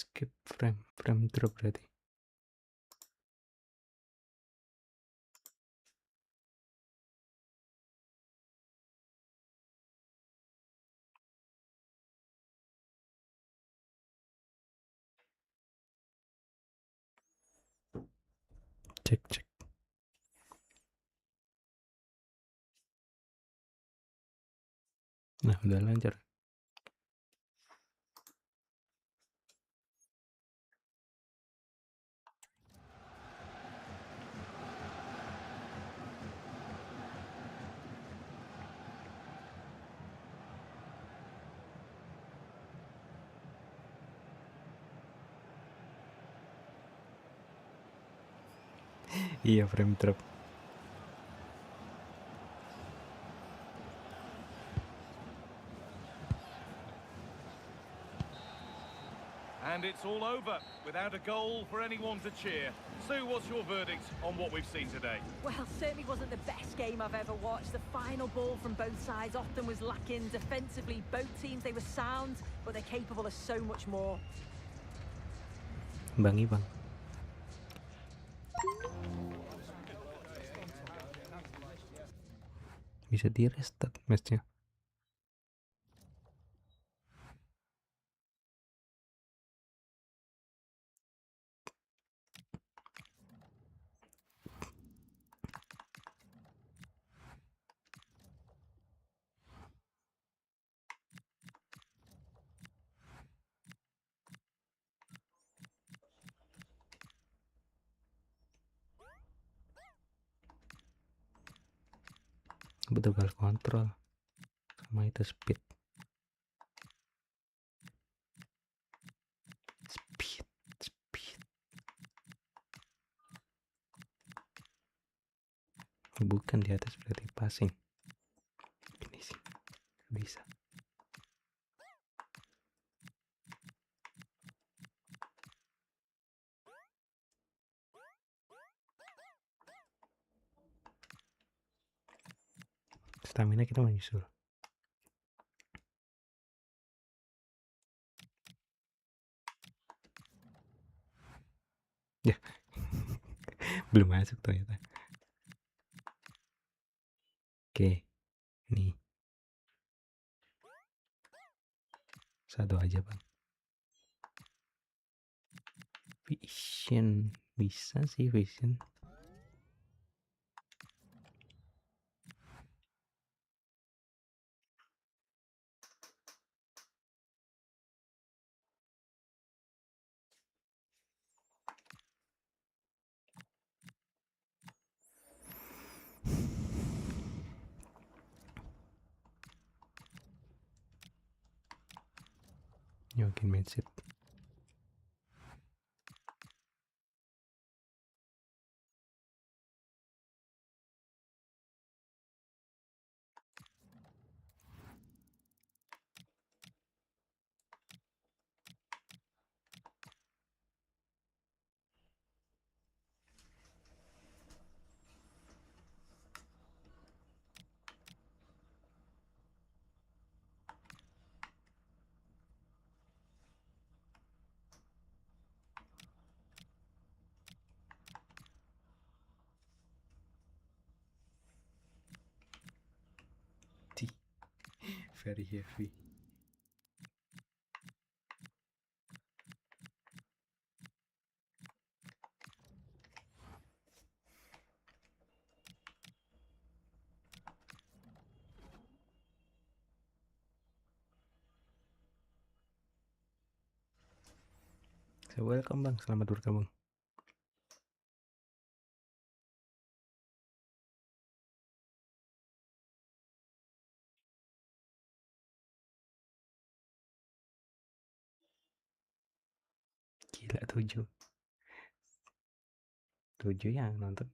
Escape frame drop berarti. Cek. Nah, udah lancar. Iya, frame drop. And it's all over without a goal for anyone to cheer. Sue, what's your verdict on what we've seen today? Well, certainly wasn't the best game I've ever watched. The final ball from both sides often was lacking. Defensively, both teams, they were sound, but they're capable of so much more. Bang. Bisa di restart matchnya. Betul kontrol sama itu speed. Bukan di atas berarti passing. Ini sih bisa. Stamina kita menyusul. Ya. Belum masuk ternyata. Oke. Nih. Satu aja, Bang. Vision. Bisa sih vision. Yakin mindset. Very heavy. So, welcome Bang, selamat bergabung. Gila 7 yang nonton.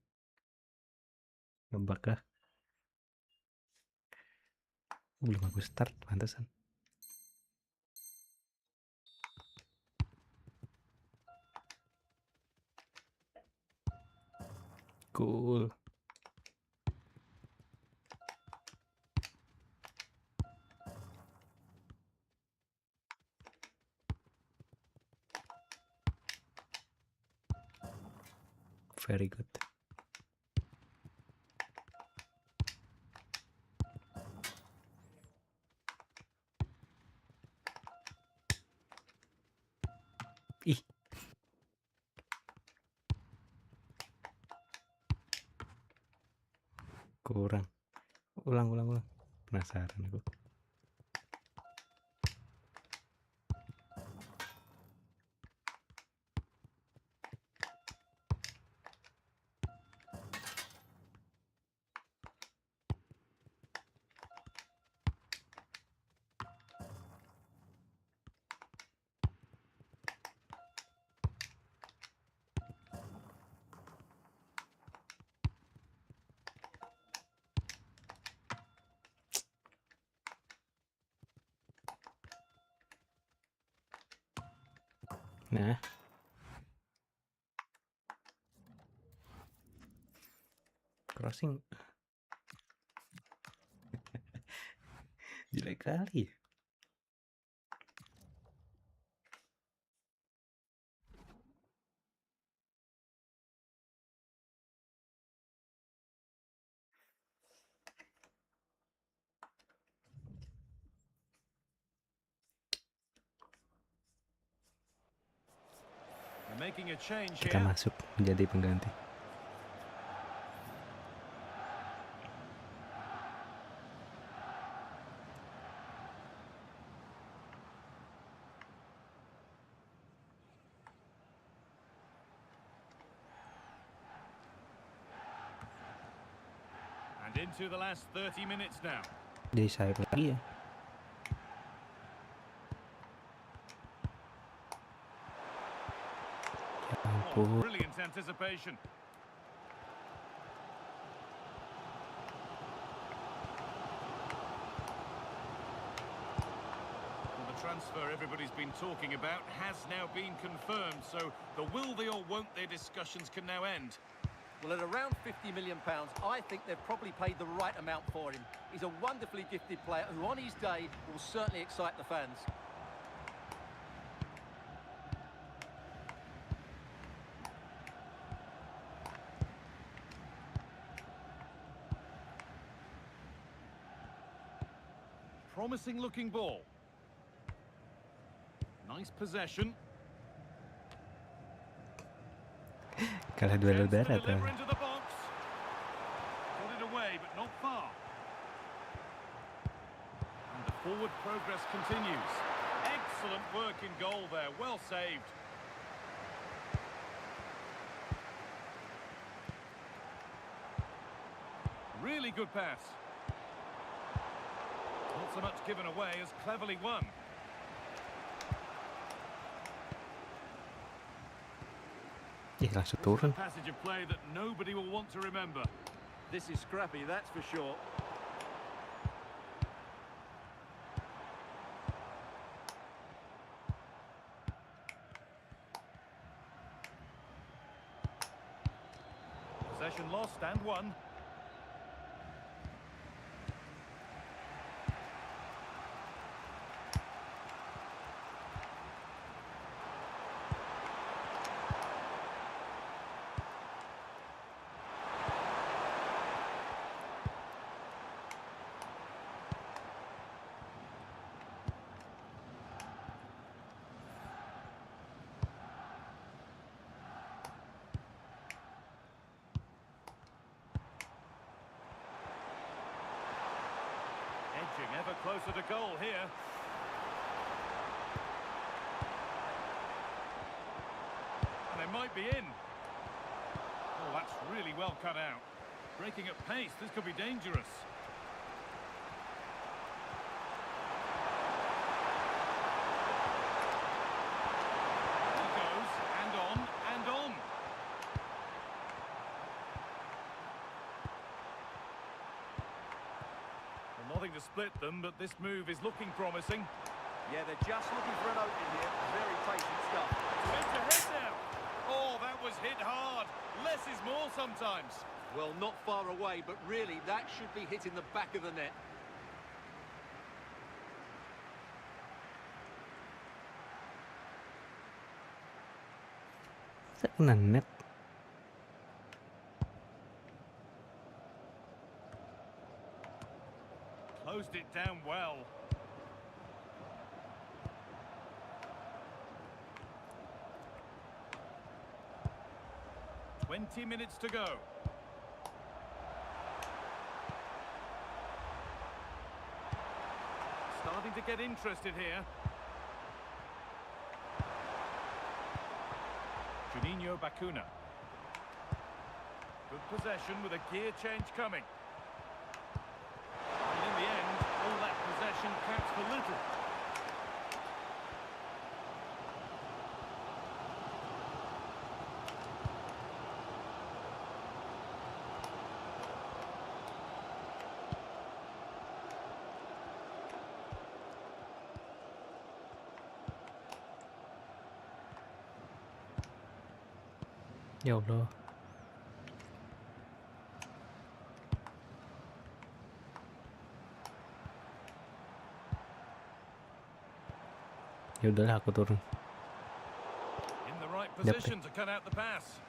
Nebak lah. Belum aku start, pantesan. Cool. very good. Ih, kurang. Ulang. Penasaran aku. Nah, crossing jelek kali. They're making a change Kita here. masuk menjadi pengganti. And into the last 30 minutes now. Jadi sayap lagi ya. Ya Oh, ampun. brilliant anticipation. Well, the transfer everybody's been talking about has now been confirmed, so the will they or won't they discussions can now end. Well, at around £50 million, I think they've probably paid the right amount for him. He's a wonderfully gifted player who, on his day, will certainly excite the fans. Promising looking ball. Nice possession. Kalah duel Chance to darat. deliver into the box. Got it away, but not far. And the forward progress continues. Excellent work in goal there. Well saved. Really good pass. Not so much given away as cleverly won. Langsung turun. Passage of play that nobody will want to remember. This is scrappy, that's for sure. Possession lost and won. Edging ever closer to goal here. And they might be in. Oh, that's really well cut out. Breaking at pace, this could be dangerous. He goes, and on, and on. Well, nothing to split them, but this move is looking promising. Yeah, they're just looking for an opening here. Very patient stuff. Meant to hit now. Oh, that was hit hard. Less is more sometimes. Well, not far away, but really, that should be hitting the back of the net. Saya kena net. 20 minutes to go. Starting to get interested here. Juninho Bacuna. Good possession with a gear change coming. And in the end, all that possession counts for little. Ya Allah. Ya udahlah, aku turun. In the right position to cut out the pass.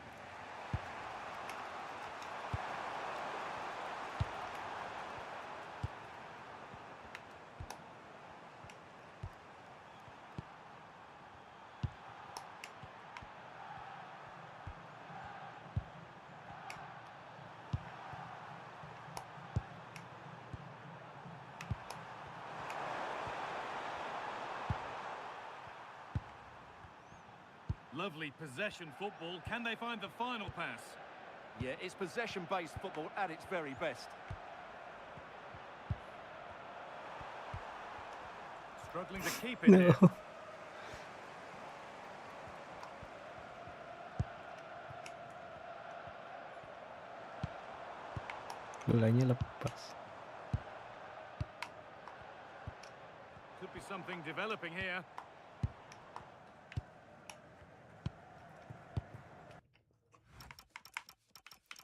Lovely possession football. Can they find the final pass? Yeah, it's possession-based football at its very best. Struggling to keep it here. No. Bolanya lepas. Could be something developing here.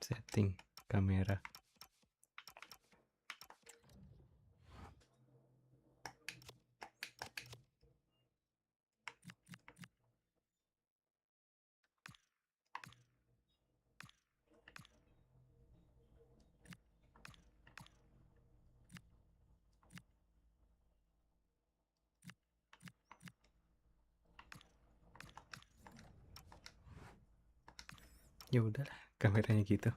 Setting kamera. Ya udahlah, kameranya gitu.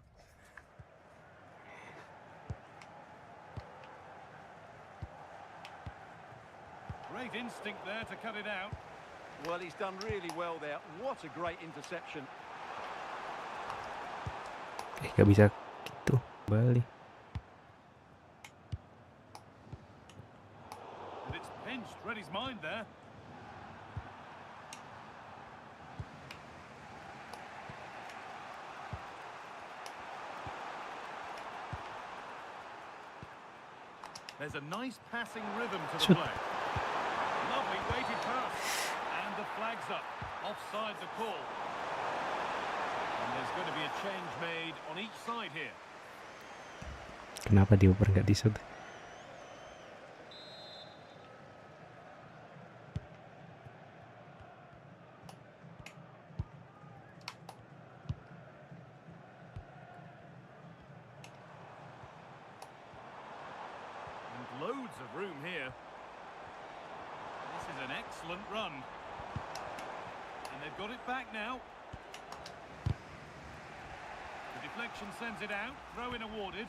Great instinct there to cut it out. Well, he's done really well there. What a great interception. Gak bisa gitu, balik. And it's pinched, read his mind there. There's a nice passing rhythm to the play. Lovely weighted pass. And the flag's up. Offside the call. And there's going to be a change made on each side here. Kenapa dioper nggak disut? Loads of room here. This is an excellent run. And they've got it back now. The deflection sends it out. Throw-in awarded.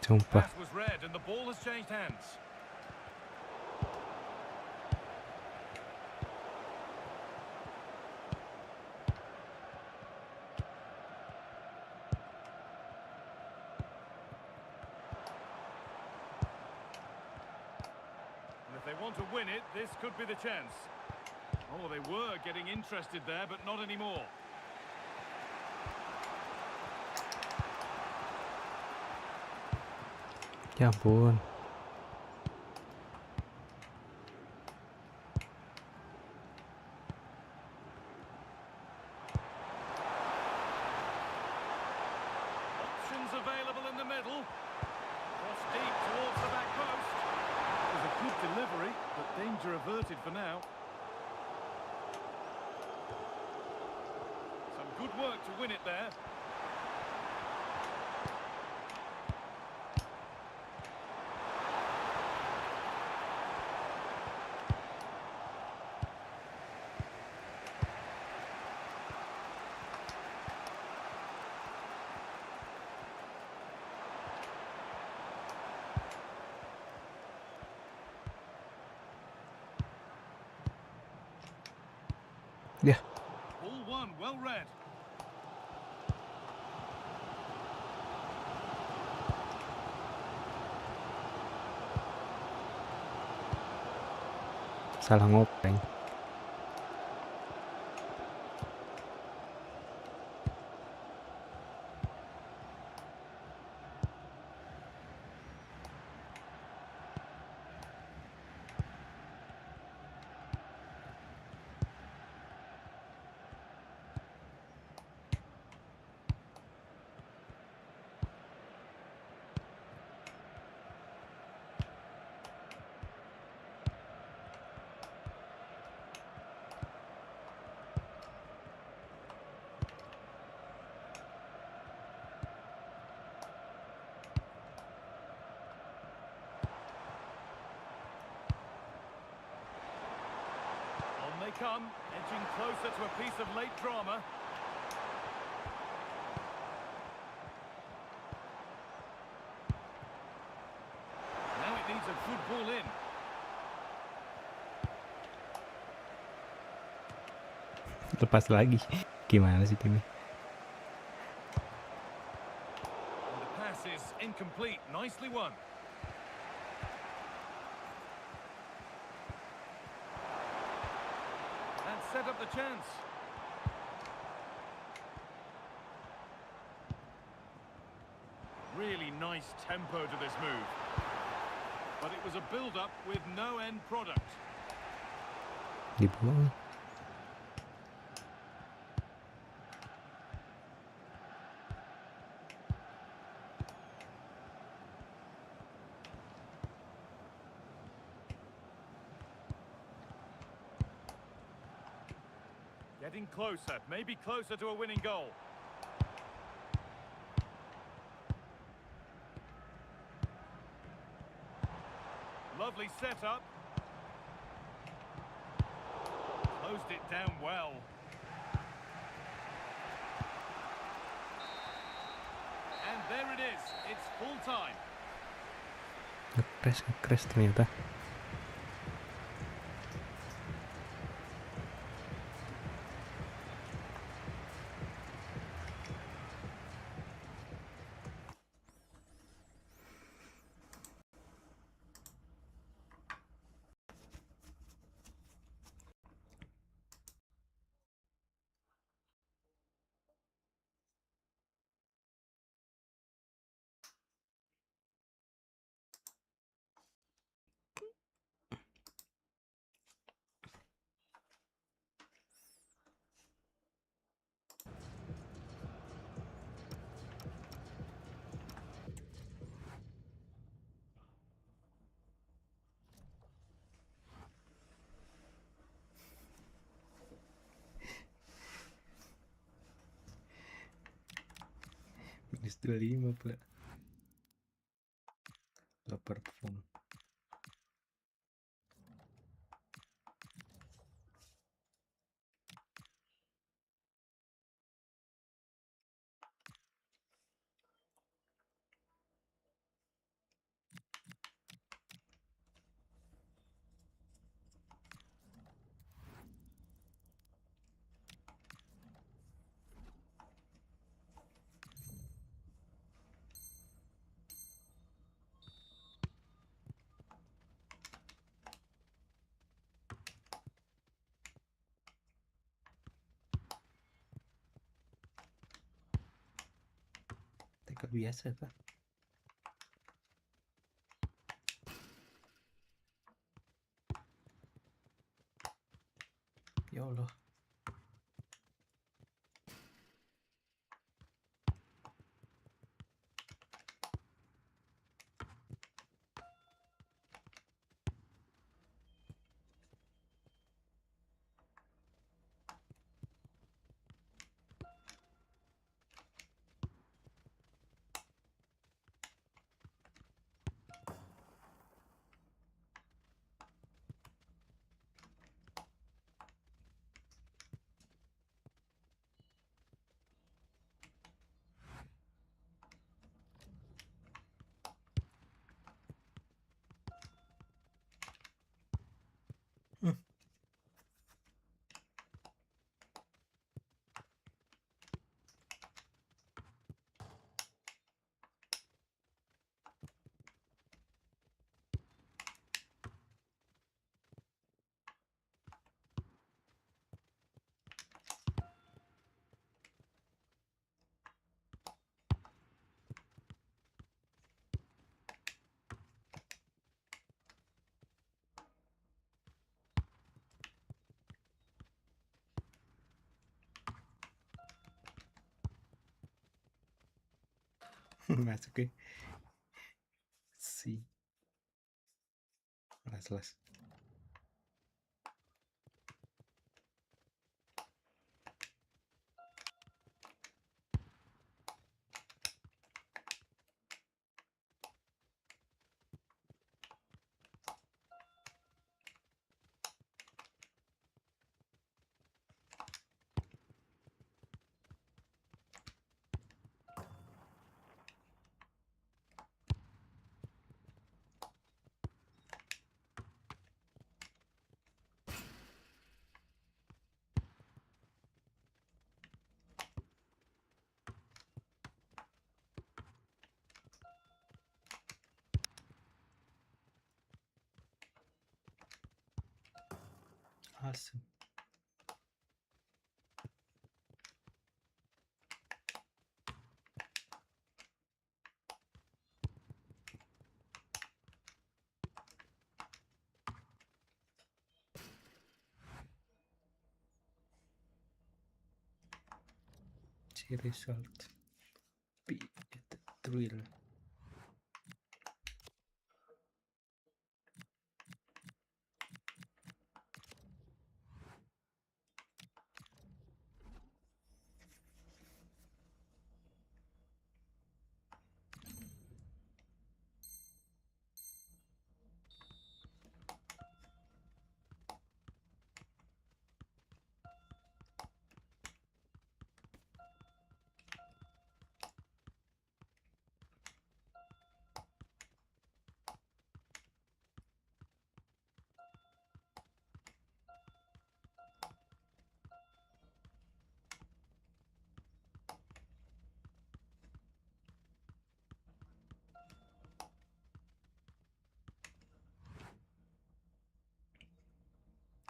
Sumpah. Pass was read and the ball has changed hands. And if they want to win it, this could be the chance. Oh, they were getting interested there, but not anymore. Ya ampun. Options available in the middle. Cross deep towards the back post. It was a good delivery, but danger averted for now. Some Good work to win it there. Ya, Ball one, well read. salah ngopeng. On they come, edging closer to a piece of late drama. Now it needs a good ball in. Lepas lagi. Gimana sih timnya? And the pass is incomplete. Nicely won. And set up the chance. Really nice tempo to this move. But it was a build-up with no end product. Dibuang. Getting closer, maybe closer to a winning goal. Lovely setup. Closed it down well. And there it is. It's full time. Ngepres ternyata. Minus 25 Pak. Gak perform. Teka biasa Pak. Ya Allah. Masuk ya. Si. Las. Awesome. See result. Be the thrill.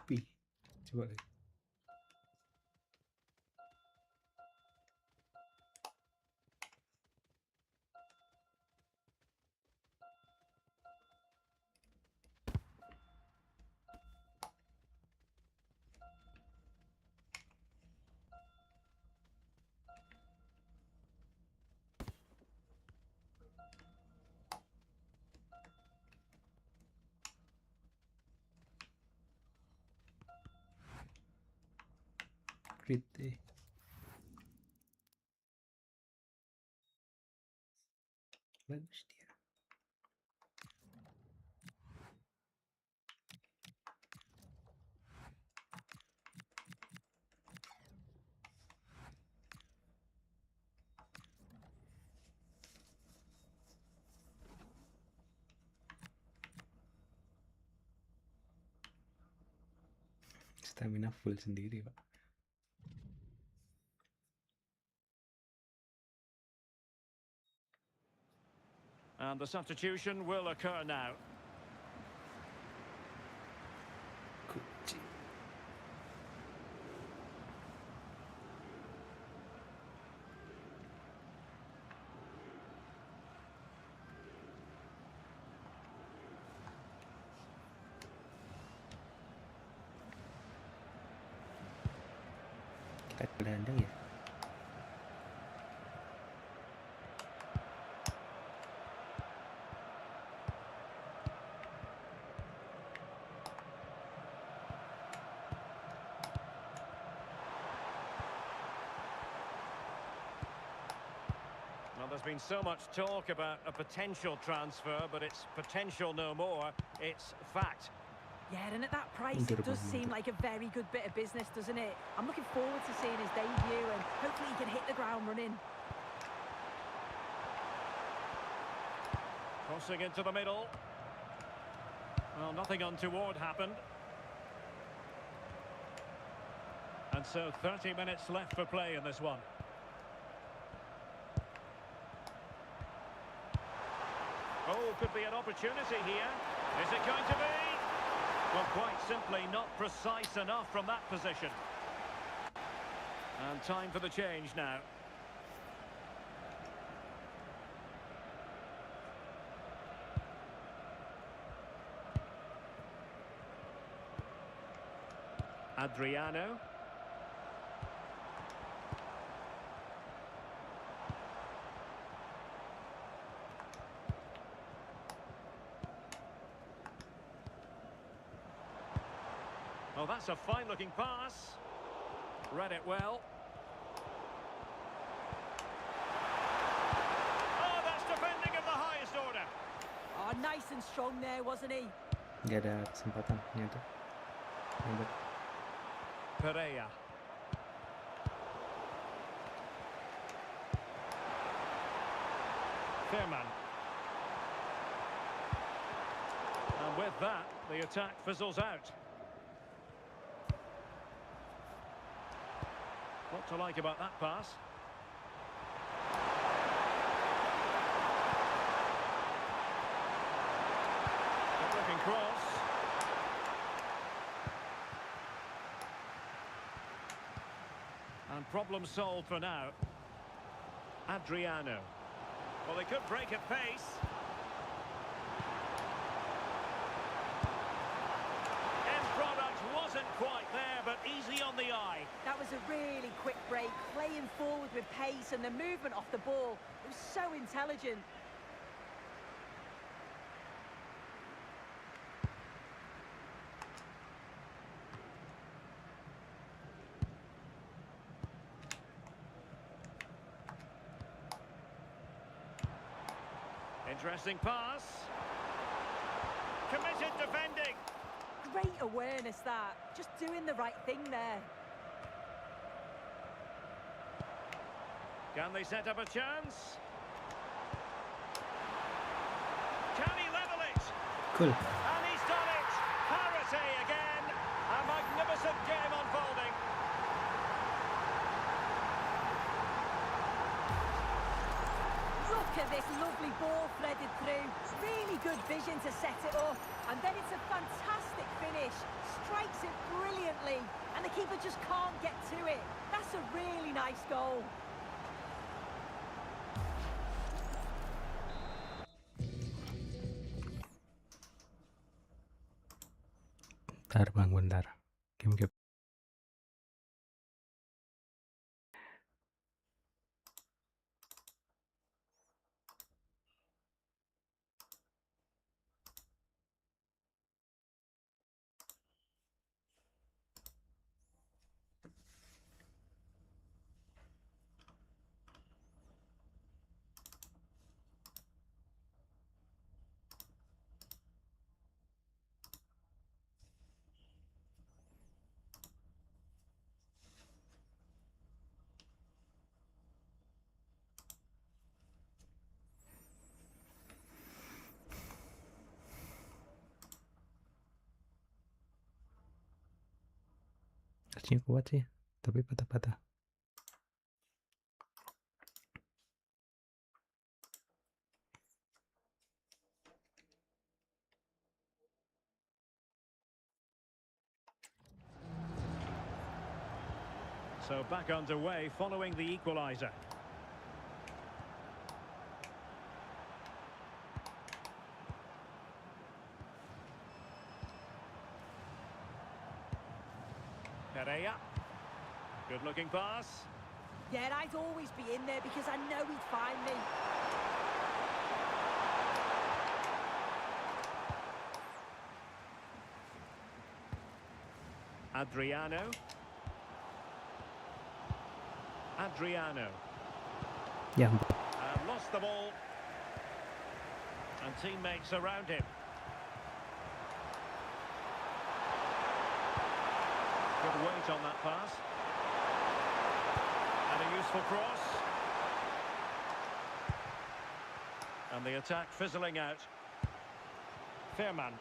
Pi. Coba lagi. Crit deh. Bagus dia. Stamina full sendiri, Pak. And the substitution will occur now. Kucing. Kita gelandang ya. Well, there's been so much talk about a potential transfer, but it's potential no more. It's fact. Yeah, and at that price, it does seem like a very good bit of business, doesn't it? I'm looking forward to seeing his debut, and hopefully he can hit the ground running. Crossing into the middle. Well, nothing untoward happened. And so 30 minutes left for play in this one. Oh, could be an opportunity here. Is it going to be? Well, quite simply not precise enough from that position. And time for the change now. Adriano. Oh, that's a fine-looking pass. Read it well. Oh, that's defending of the highest order. Oh, nice and strong there, wasn't he? Nggak ada kesempatan ternyata. Hebat. Pereira. Fairman. And with that, the attack fizzles out. What to like about that pass? Good-looking cross. And problem solved for now. Adriano. Well, they could break at pace. End product wasn't quite there, but easy on the eye. That was a really quick break, playing forward with pace, and the movement off the ball. It was so intelligent. Interesting pass. Committed defending. Great awareness, that. Just doing the right thing there. Can they set up a chance? Can he level it? Cool. And he's done it! Parity again! A magnificent game unfolding. Look at this lovely ball threaded through. Really good vision to set it up. And then it's a fantastic finish. Strikes it brilliantly. And the keeper just can't get to it. That's a really nice goal. Bentar bang, bentar. Game. Touchnya kuat sih, tapi patah-patah. So back underway following the equaliser. Pereira. Good looking pass. Yeah, I'd always be in there because I know he'd find me. Adriano. Ya, And lost the ball. And teammates around him. Good weight on that pass. And a useful cross. And the attack fizzling out. Fairman.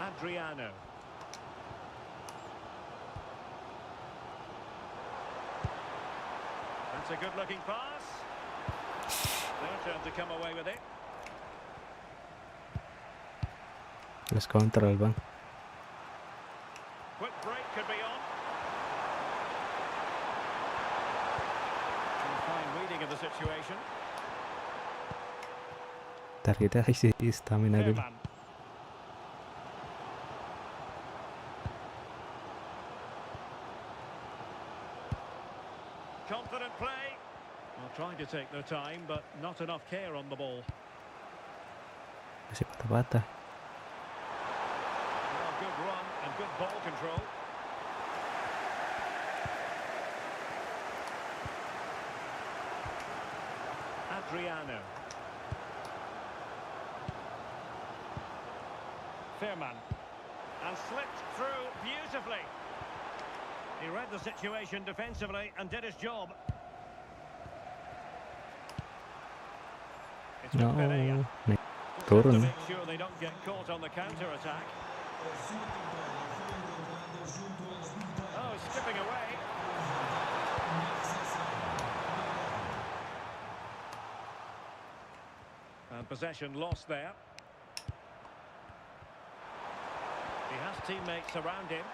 Adriano. That's a good-looking pass. Their turn to come away with it. let's control bang. Quick break could be on. Some fine reading of the situation. Ntar kita isi stamina dulu. Fairman. Confident play. Well, trying to take their time, but not enough care on the ball. Masih patah-patah. Well, good run and good ball control. Adriano. Fairman. And slipped through beautifully. He read the situation defensively and did his job. It's with Pereira. No. Just have to Turun. make sure they don't get caught on the counter-attack. Oh, skipping away. And possession lost there. He has teammates around him.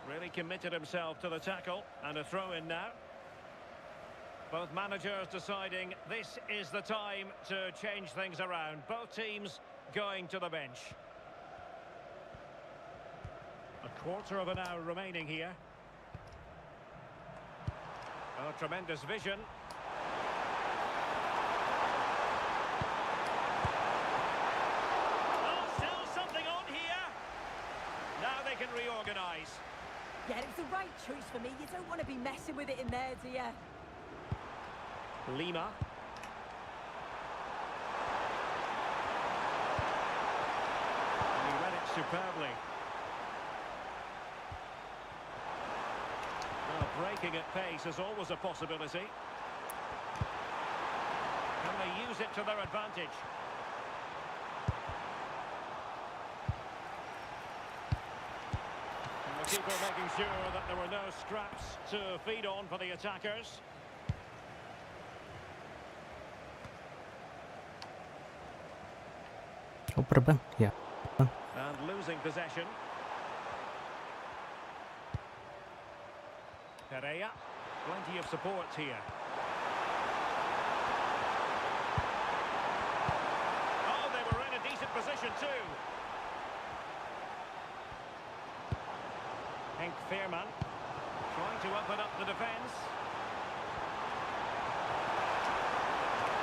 Really committed himself to the tackle, and a throw-in now. Both managers deciding this is the time to change things around. Both teams going to the bench. A quarter of an hour remaining here. Oh, tremendous vision. Oh, still something on here. Now they can reorganise. Yeah, it's the right choice for me. You don't want to be messing with it in there, do you? Lima. And he read it superbly. Well, breaking at pace is always a possibility. Can they use it to their advantage? And the keeper making sure that there were no scraps to feed on for the attackers. Oper bang, ya. Bang. And losing possession. Pereira. Plenty of support here. Oh, they were in a decent position too. Henk Veerman trying to open up the defence.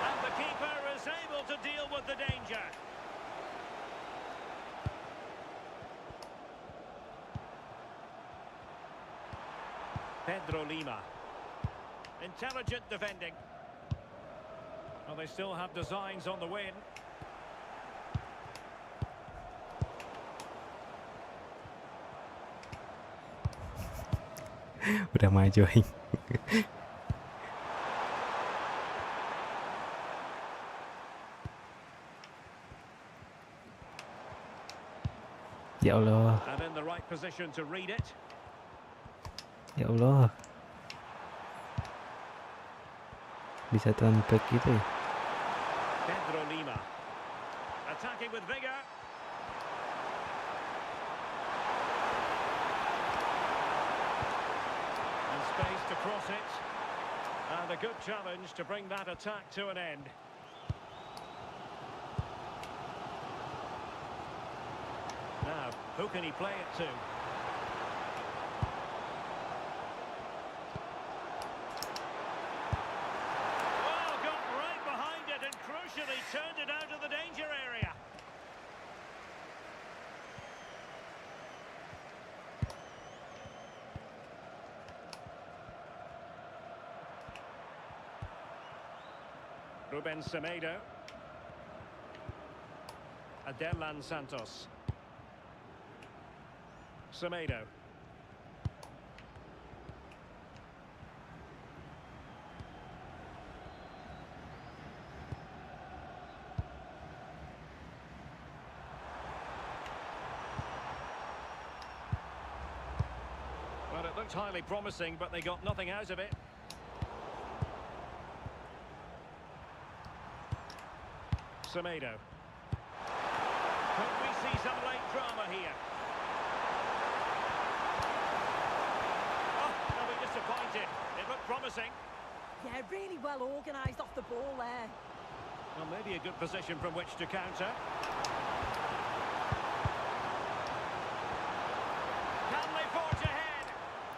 And the keeper is able to deal with the danger. Pedro Lima. Intelligent defending. Well, they still have designs on the win. Udah majuin. Ya Allah, And in the right position to read it. ya Allah. Bisa turn back gitu ya. Pedro Lima. Attacking with vigour. And space to cross it. And a good challenge to bring that attack to an end. Now, who can he play it to? Well, got right behind it and crucially turned it out of the danger area. Ruben Semedo. Adelan Santos. Semedo. Well, it looked highly promising, but they got nothing out of it. Semedo. Could we see some late drama here? Oh, they'll be disappointed. It looked promising. Yeah, really well organised off the ball there. Well, maybe a good position from which to counter. Can they forge ahead?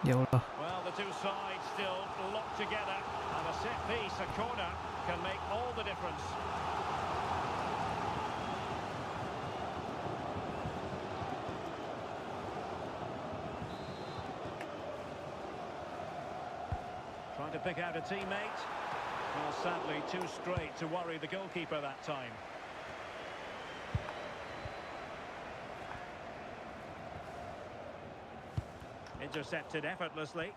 Ya Allah. Well, the two sides still locked together, and a set piece, a corner, can make all the difference. pick out a teammate. Well, sadly, too straight to worry the goalkeeper that time. Intercepted effortlessly.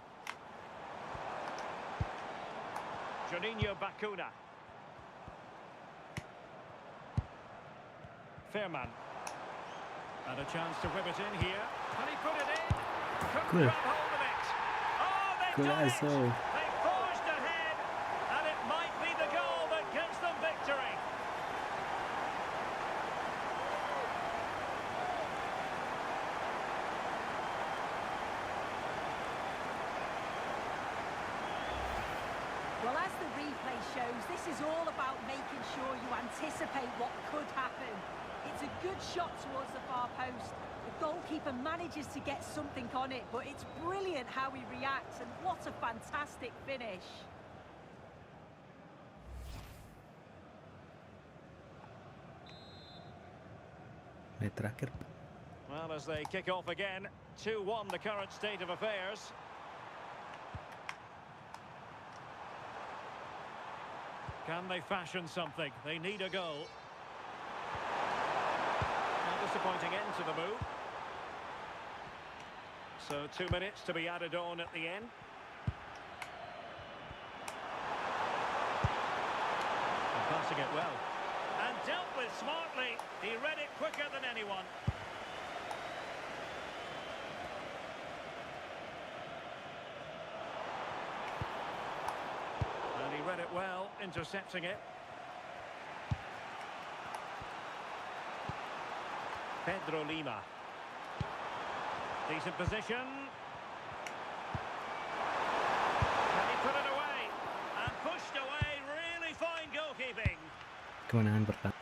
Juninho Bacuna. Fairman. And a chance to whip it in here. And he put it in. Couldn't Good. grab hold of it. Oh, they've done it! Golazo. They forged ahead. And it might be the goal that gives them victory. Well, as the replay shows, this is all about making sure you anticipate what could happen. It's a good shot towards the far post. The goalkeeper manages to get something on it, but it's brilliant how he reacts, and what a fantastic finish. Menit terakhir. Well, as they kick off again, 2-1 the current state of affairs. Can they fashion something? They need a goal. A disappointing end to the move. So 2 minutes to be added on at the end. And passing it well. And dealt with smartly. He read it quicker than anyone. And he read it well, intercepting it. Pedro Lima. Decent position. And he put it away. And pushed away. Really fine goalkeeping. Kemenangan pertama.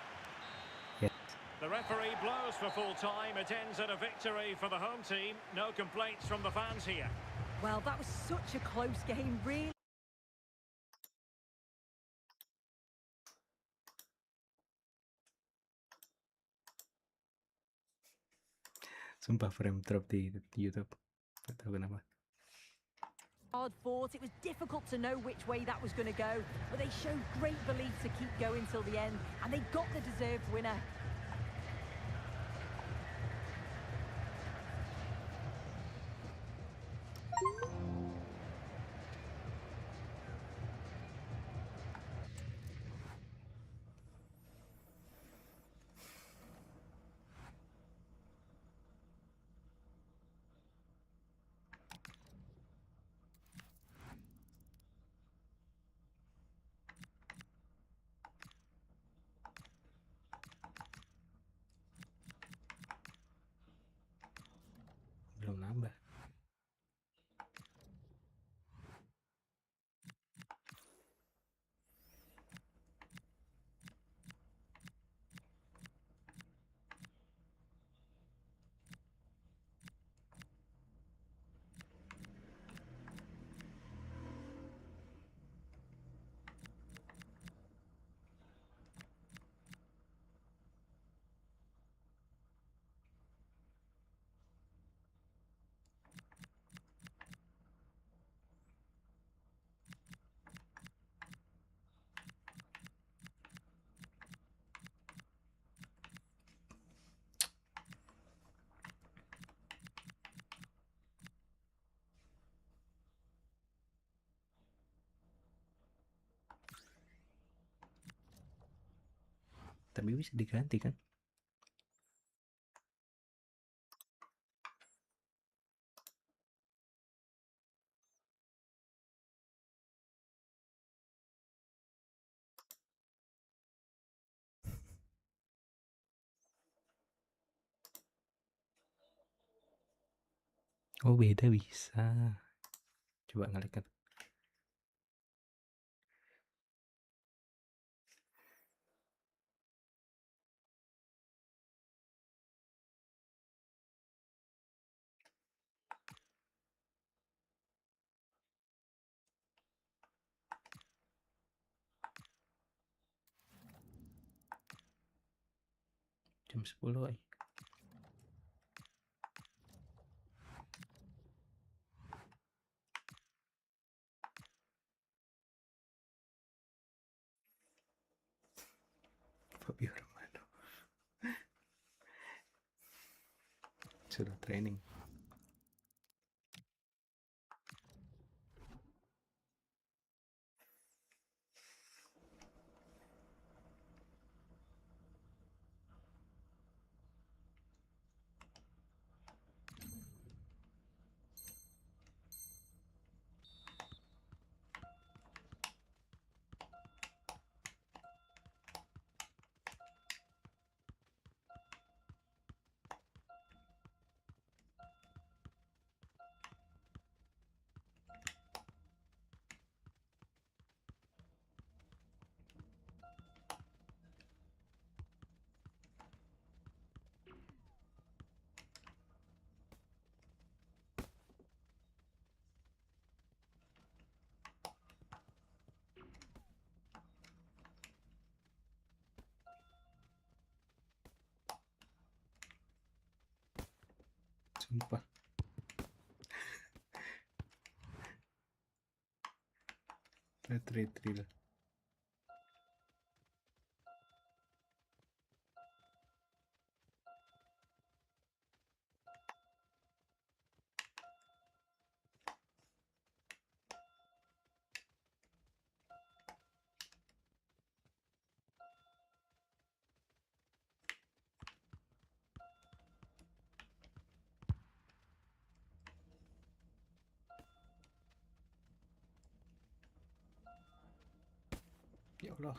Yes. The referee blows for full time. It ends at a victory for the home team. No complaints from the fans here. Well, that was such a close game, really. Sumpah frame drop di YouTube. Gak tahu kenapa. Hard fought. It was difficult to know which way that was going to go, but they showed great belief to keep going till the end, and they got the deserved winner. Belum nambah. Tapi bisa diganti kan? Oh beda bisa. Coba ngeliat. Jam 10. Fabio Romano sudah training. Sumpah. Retrill. Ya Allah.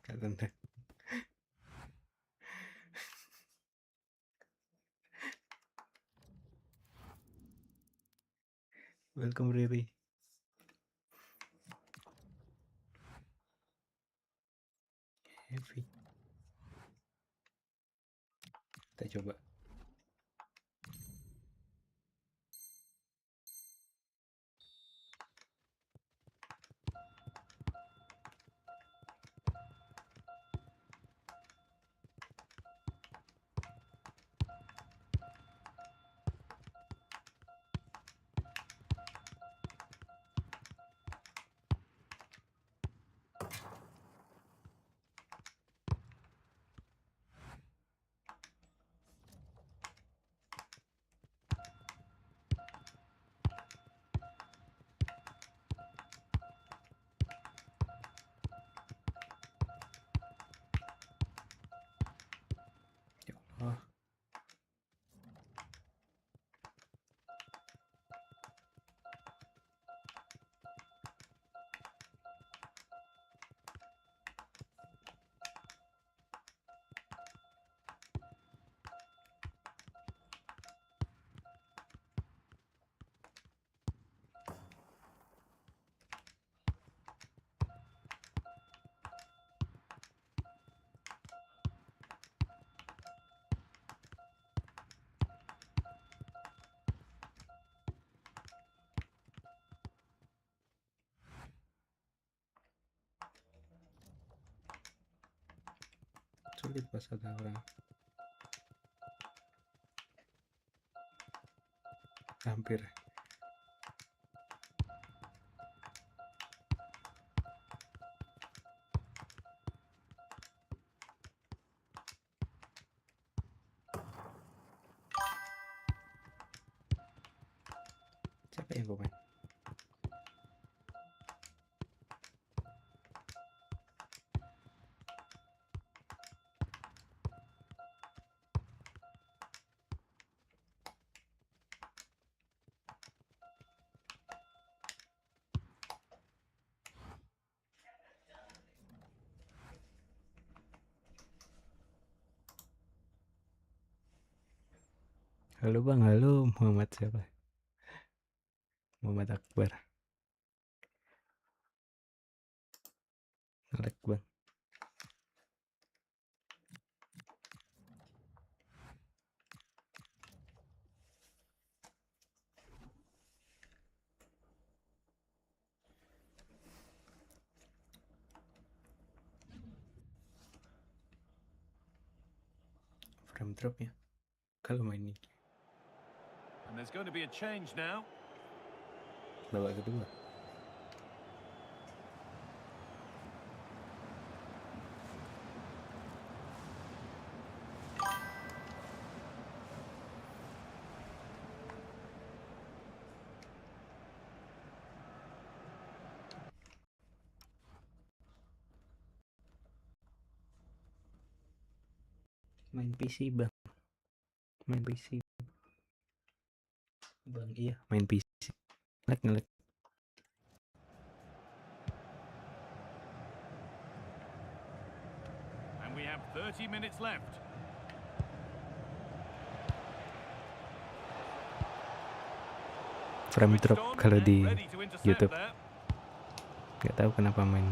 Kalian deh. Welcome Riri. Heavy. Kita coba. Ya Allah. Sulit pas ada orang. Hampir. Siapa yang komen? Halo bang, halo Muhammad siapa? Muhammad Akbar. Ngelek bang. frame drop ya kalau main ini. And there's going to be a change now. Babak kedua. Main PC bang, main PC bang, iya main PC, ngelek. And we have 30 minutes left. Frame Switched drop on kalau and di ready to intercept YouTube, there. nggak tahu kenapa main.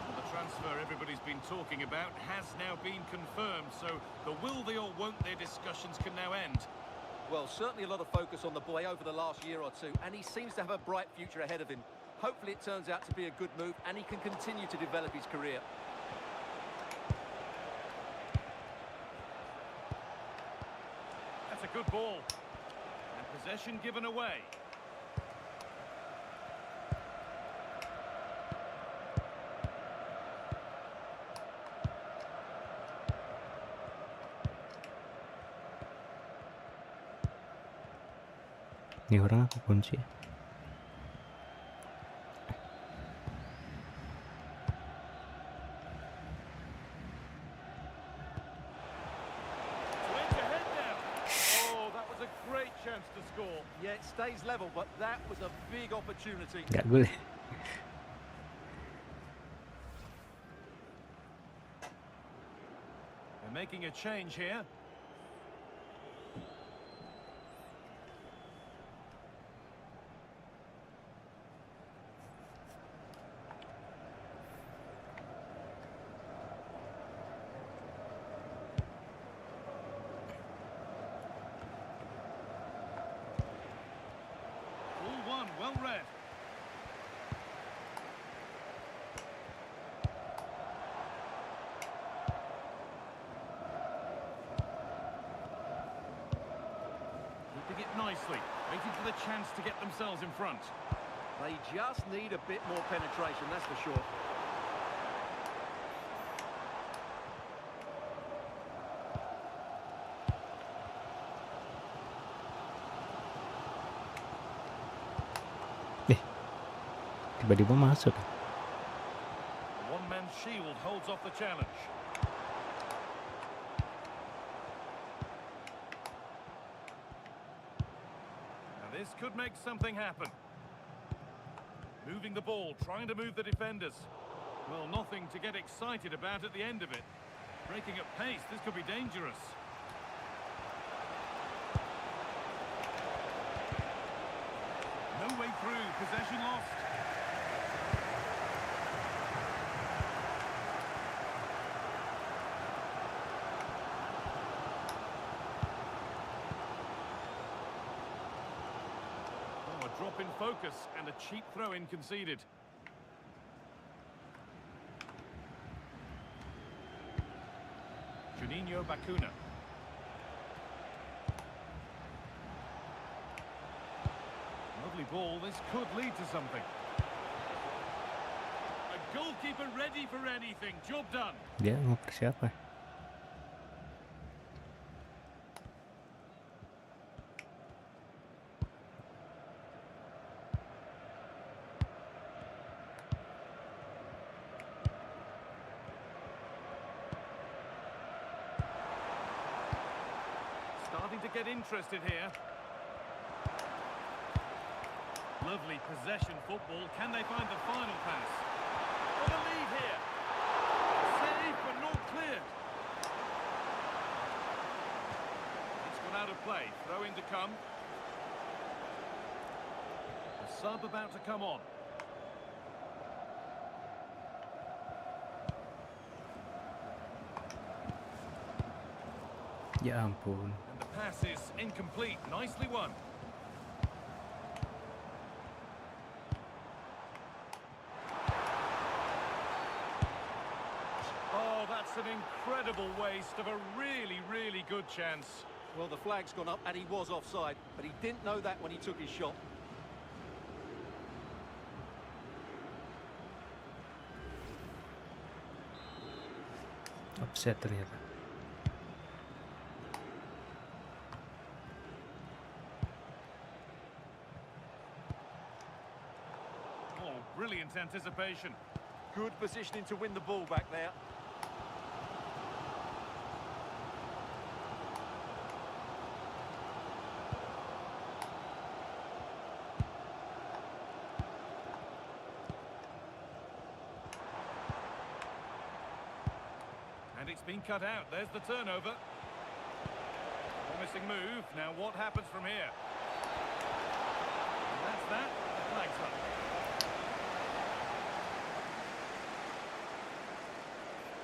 Well, the transfer everybody's been talking about has now been confirmed, so the will they or won't they discussions can now end. Well, certainly a lot of focus on the boy over the last year or two, and he seems to have a bright future ahead of him. Hopefully it turns out to be a good move, and he can continue to develop his career. That's a good ball. And possession given away. Ini orang aku kunci ya. Went ahead now. Oh, that was a great chance to score. Yeah, it stays level, but that was a big opportunity. Nggak boleh. They're making a change here. Well read. Keeping it nicely, waiting for the chance to get themselves in front. They just need a bit more penetration, that's for sure. Tiba-tiba masuk. The one-man shield holds off the challenge. Now this could make something happen. Moving the ball, trying to move the defenders. Well, nothing to get excited about at the end of it. Breaking at pace, this could be dangerous. No way through, possession lost. Oh, a drop in focus and a cheap throw-in conceded. Juninho Bacuna. Lovely ball, this could lead to something. A goalkeeper ready for anything, job done. Dia mau siapa? Starting to get interested here. Lovely possession football. Can they find the final pass? Got a lead here. Save, but not cleared. It's gone out of play. Throw in to come. The sub about to come on. Ya ampun. And the pass is incomplete. Nicely won. Oh, that's That's an incredible waste of a really, really good chance. Well, the flag's gone up and he was offside, but he didn't know that when he took his shot. Offset ternyata. Oh, brilliant anticipation. Good positioning to win the ball back there. And it's been cut out. There's the turnover. Promising move. Now what happens from here? And that's that. The flag's up.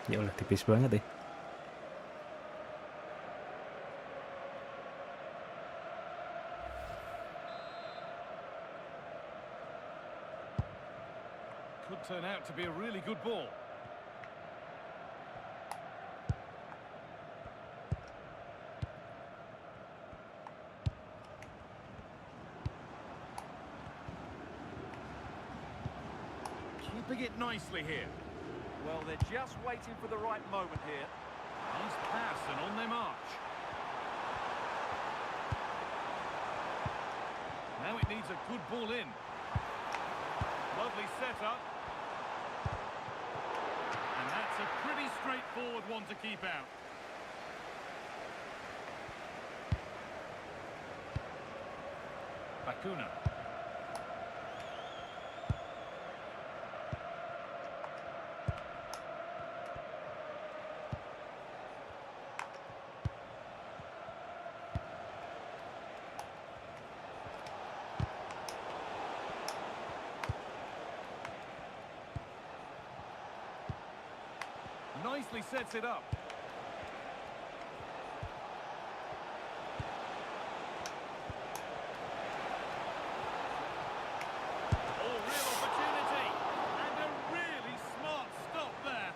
Ya udah tipis banget deh. Could turn out to be a really good ball. Keeping it nicely here. Well, they're just waiting for the right moment here. Nice pass and on their march. Now it needs a good ball in. Lovely setup. And that's a pretty straightforward one to keep out. Bakuna. Nicely sets it up. Oh, real opportunity. And a really smart stop there.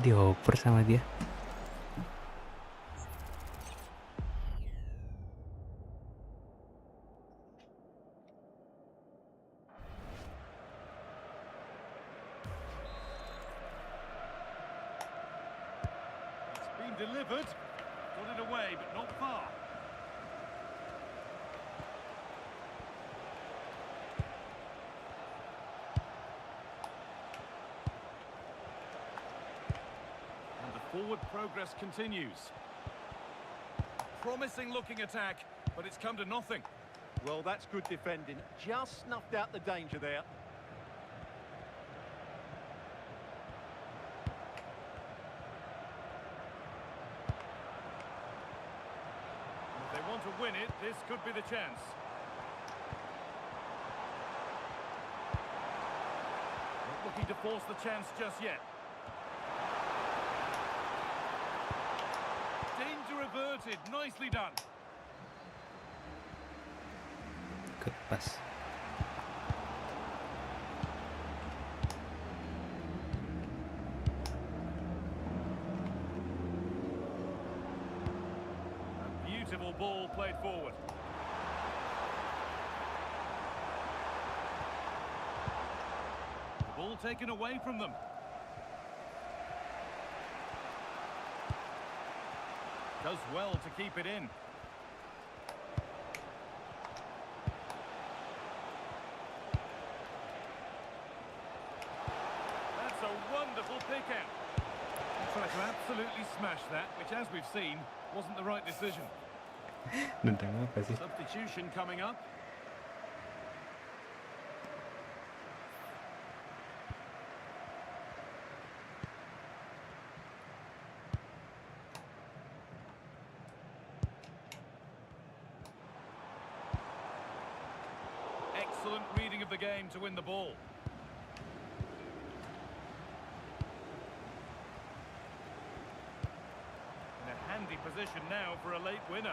Dioper sama dia. Delivered. Got it away, but not far. And the forward progress continues. Promising looking attack, but it's come to nothing. Well, that's good defending. Just snuffed out the danger there. To win it, this could be the chance. Not looking to force the chance just yet. Danger averted, nicely done. Good pass. Beautiful ball played forward. The ball taken away from them. Does well to keep it in. That's a wonderful pick out. Tried to absolutely smash that, which, as we've seen, wasn't the right decision. Tentang apa sih? Substitution coming up. Excellent reading of the game to win the ball. In a handy position now for a late winner.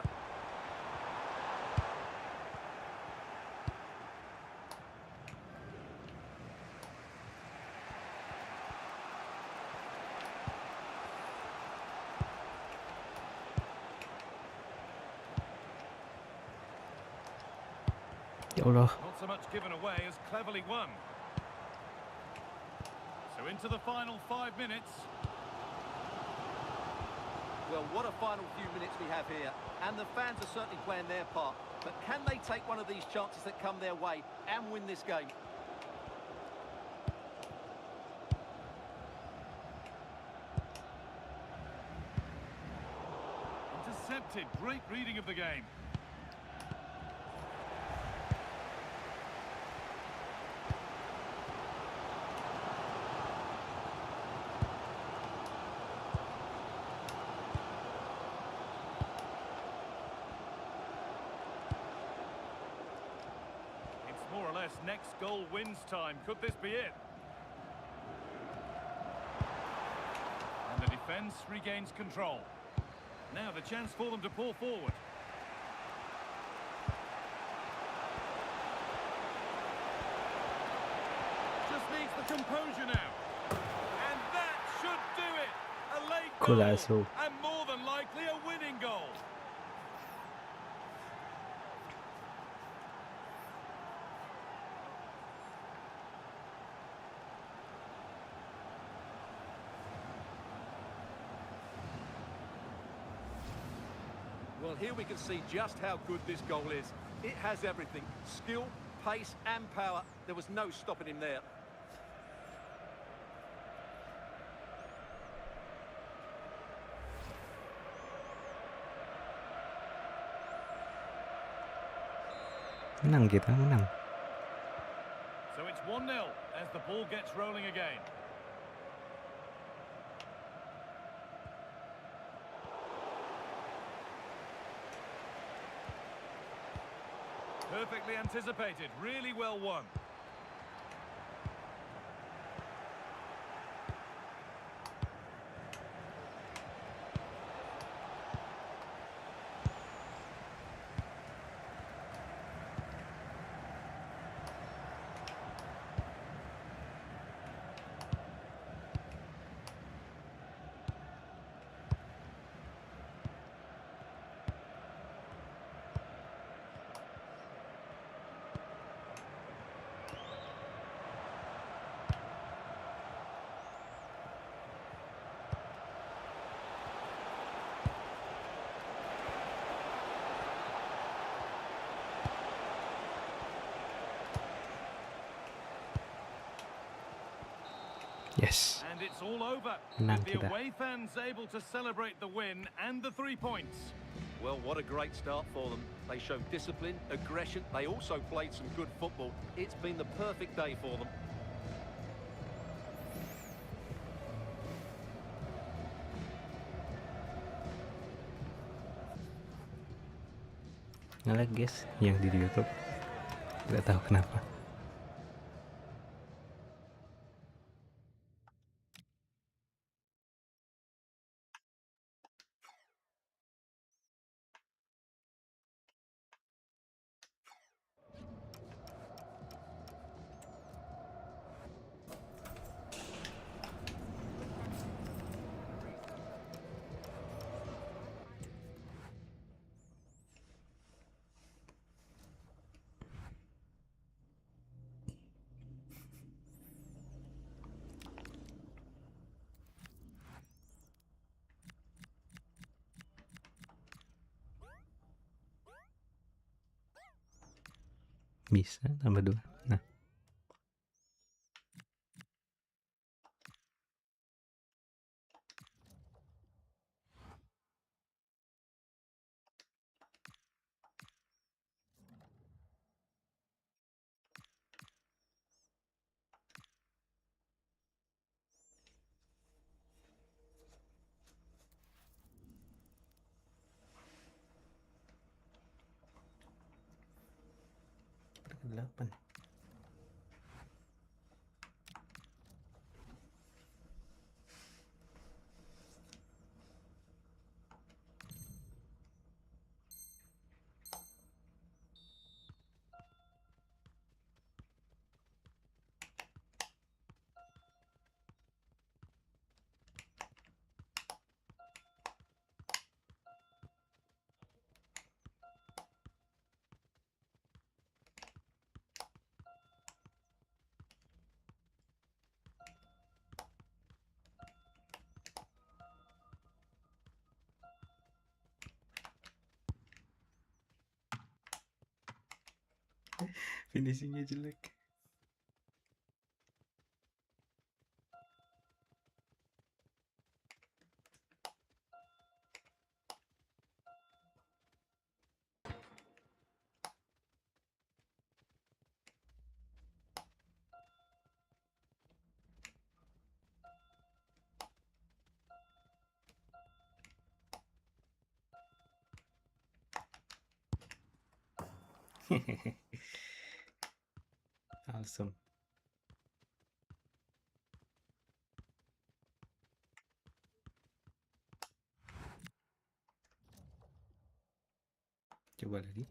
Ya Allah. Not so much given away as cleverly won. So into the final 5 minutes. Well, what a final few minutes we have here. And the fans are certainly playing their part. But can they take one of these chances that come their way and win this game? Intercepted. Great reading of the game. More or less next goal wins time. Could this be it? And the defence regains control. Now the chance for them to pull forward. Just needs the composure now. And that should do it. A late goal. Golazo. And more than likely a winning goal. Well, here we can see just how good this goal is. It has everything. Skill, pace and power. There was no stopping him there. Menang kita, menang. So it's 1-0 as the ball gets rolling again. Perfectly anticipated, really well won. Yes. And it's all over. Menang With the kita. away fans able to celebrate the win and the 3 points. Well, what a great start for them. They showed discipline, aggression. They also played some good football. It's been the perfect day for them. Ngelag guys yang di YouTube. Gak tahu kenapa. Bisa tambah 2. Nah. Delapan. Finishingnya jelek. Awesome. Coba lagi.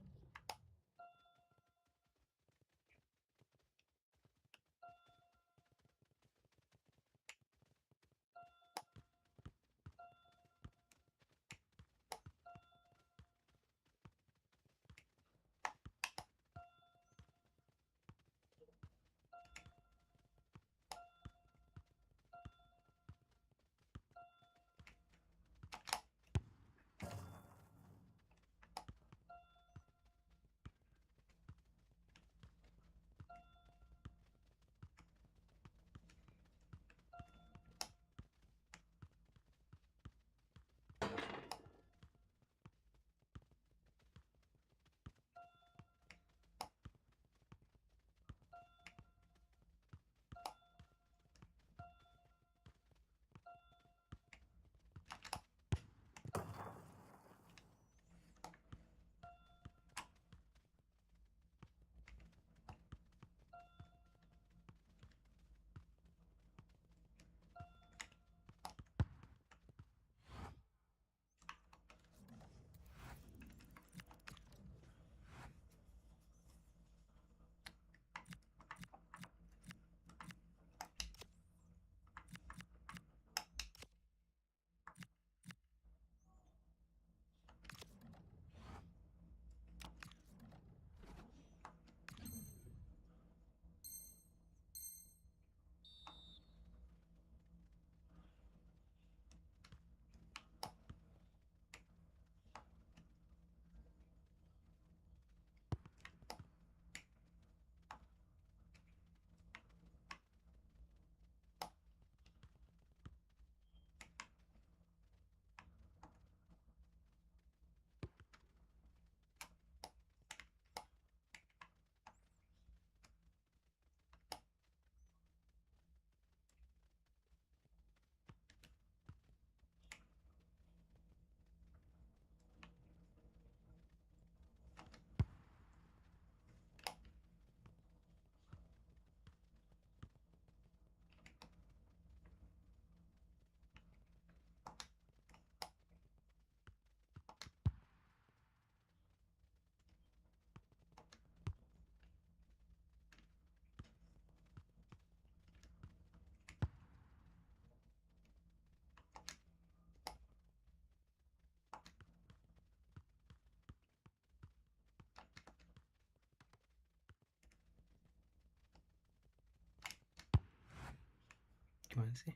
Gimana sih?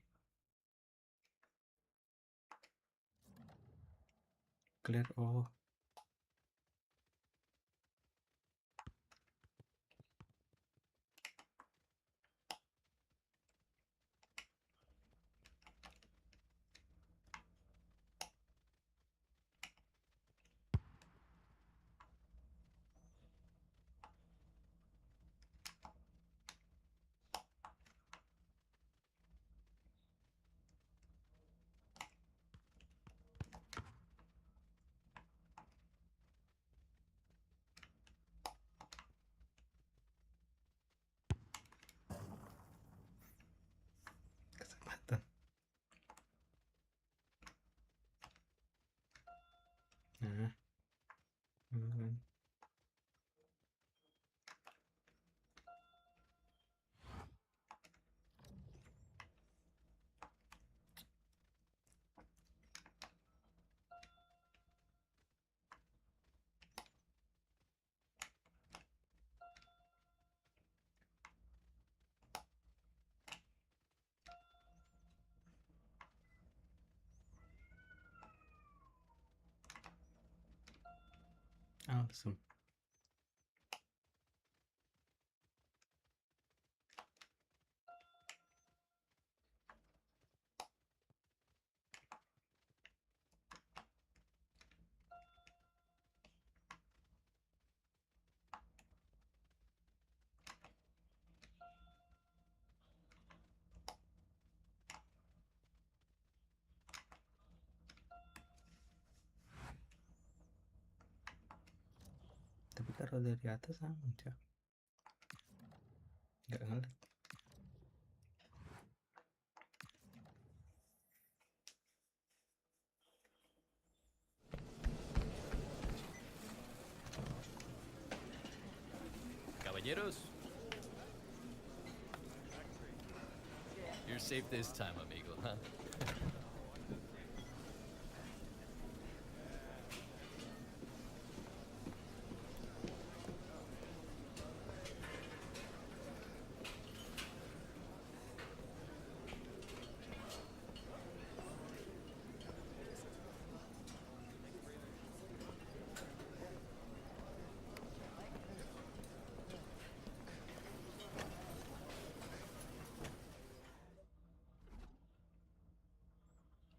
Clear. Oh. Kesempatan. Nah. Awesome. taruh dari atas aja. Nggak ngeliat. Caballeros. You're safe this time, amigo, huh?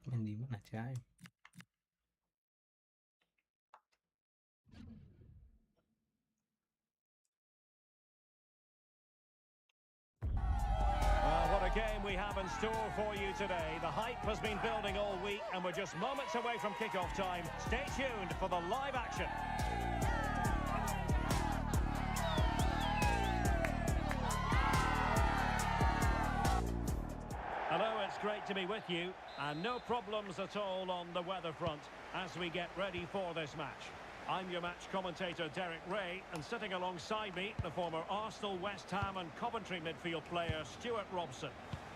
Main di mana Cai? Well, what a game we have in store for you today. The hype has been building all week, and we're just moments away from kickoff time. Stay tuned for the live action. Hello, it's great to be with you, and no problems at all on the weather front as we get ready for this match. I'm your match commentator Derek Ray, and sitting alongside me, the former Arsenal, West Ham and Coventry midfield player Stuart Robson.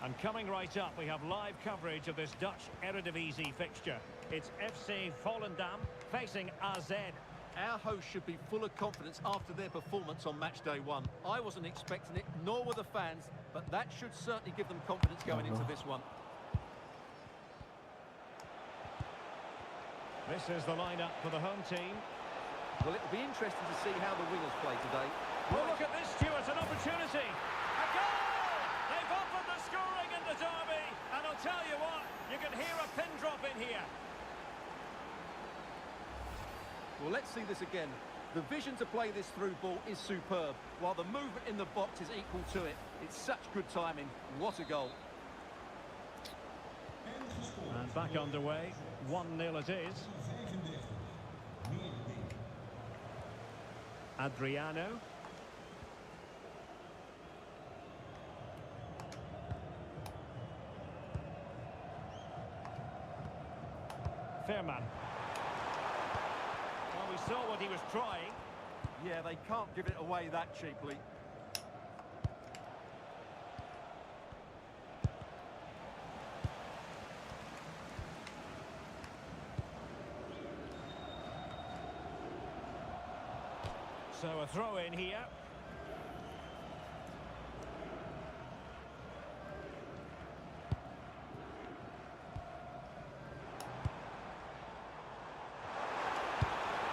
And coming right up, we have live coverage of this Dutch Eredivisie fixture. It's FC Volendam facing AZ. Our hosts should be full of confidence after their performance on match day one. I wasn't expecting it, nor were the fans, but that should certainly give them confidence going into this one. This is the lineup for the home team. Well, it'll be interesting to see how the wingers play today. Well, look at this, Stuart, an opportunity. A goal! They've offered the scoring in the derby, and I'll tell you what, you can hear a pin drop in here. Well, let's see this again. The vision to play this through ball is superb, while the movement in the box is equal to it. It's such good timing. What a goal. And back underway, 1-0 it is. Adriano. Fairman. Well, we saw what he was trying. Yeah, they can't give it away that cheaply. So a throw in here.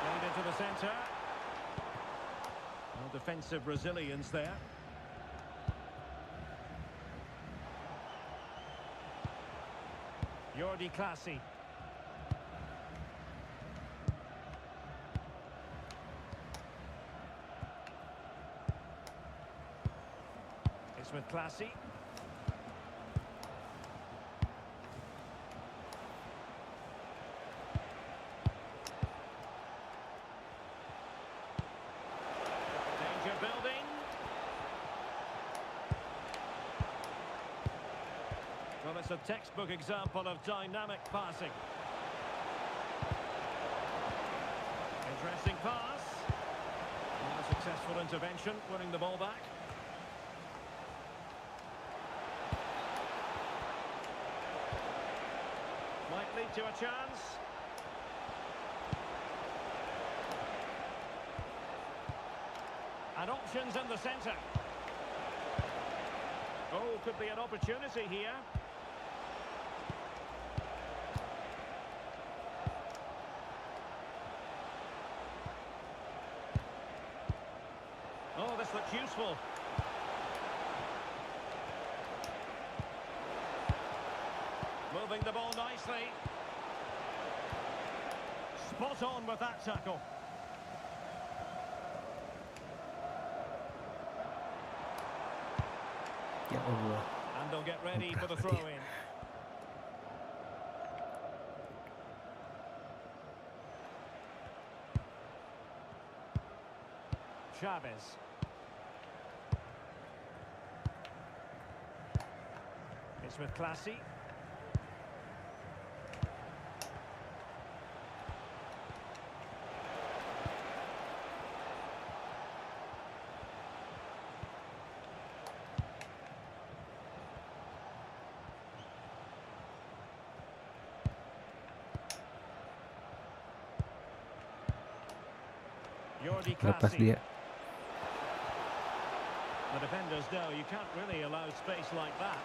Played into the centre. No defensive resilience there. Jordi Classy. With Classy. Danger building. Well, it's a textbook example of dynamic passing. Interesting pass. And a successful intervention, winning the ball back. Might lead to a chance. And options in the centre. Oh, could be an opportunity here. Oh, this looks useful. Moving the ball nicely. Spot on with that tackle. Ya Allah. And they'll get ready for the throw-in. Chavez. It's with Classy. Lepas dia. The defenders know you can't really allow space like that.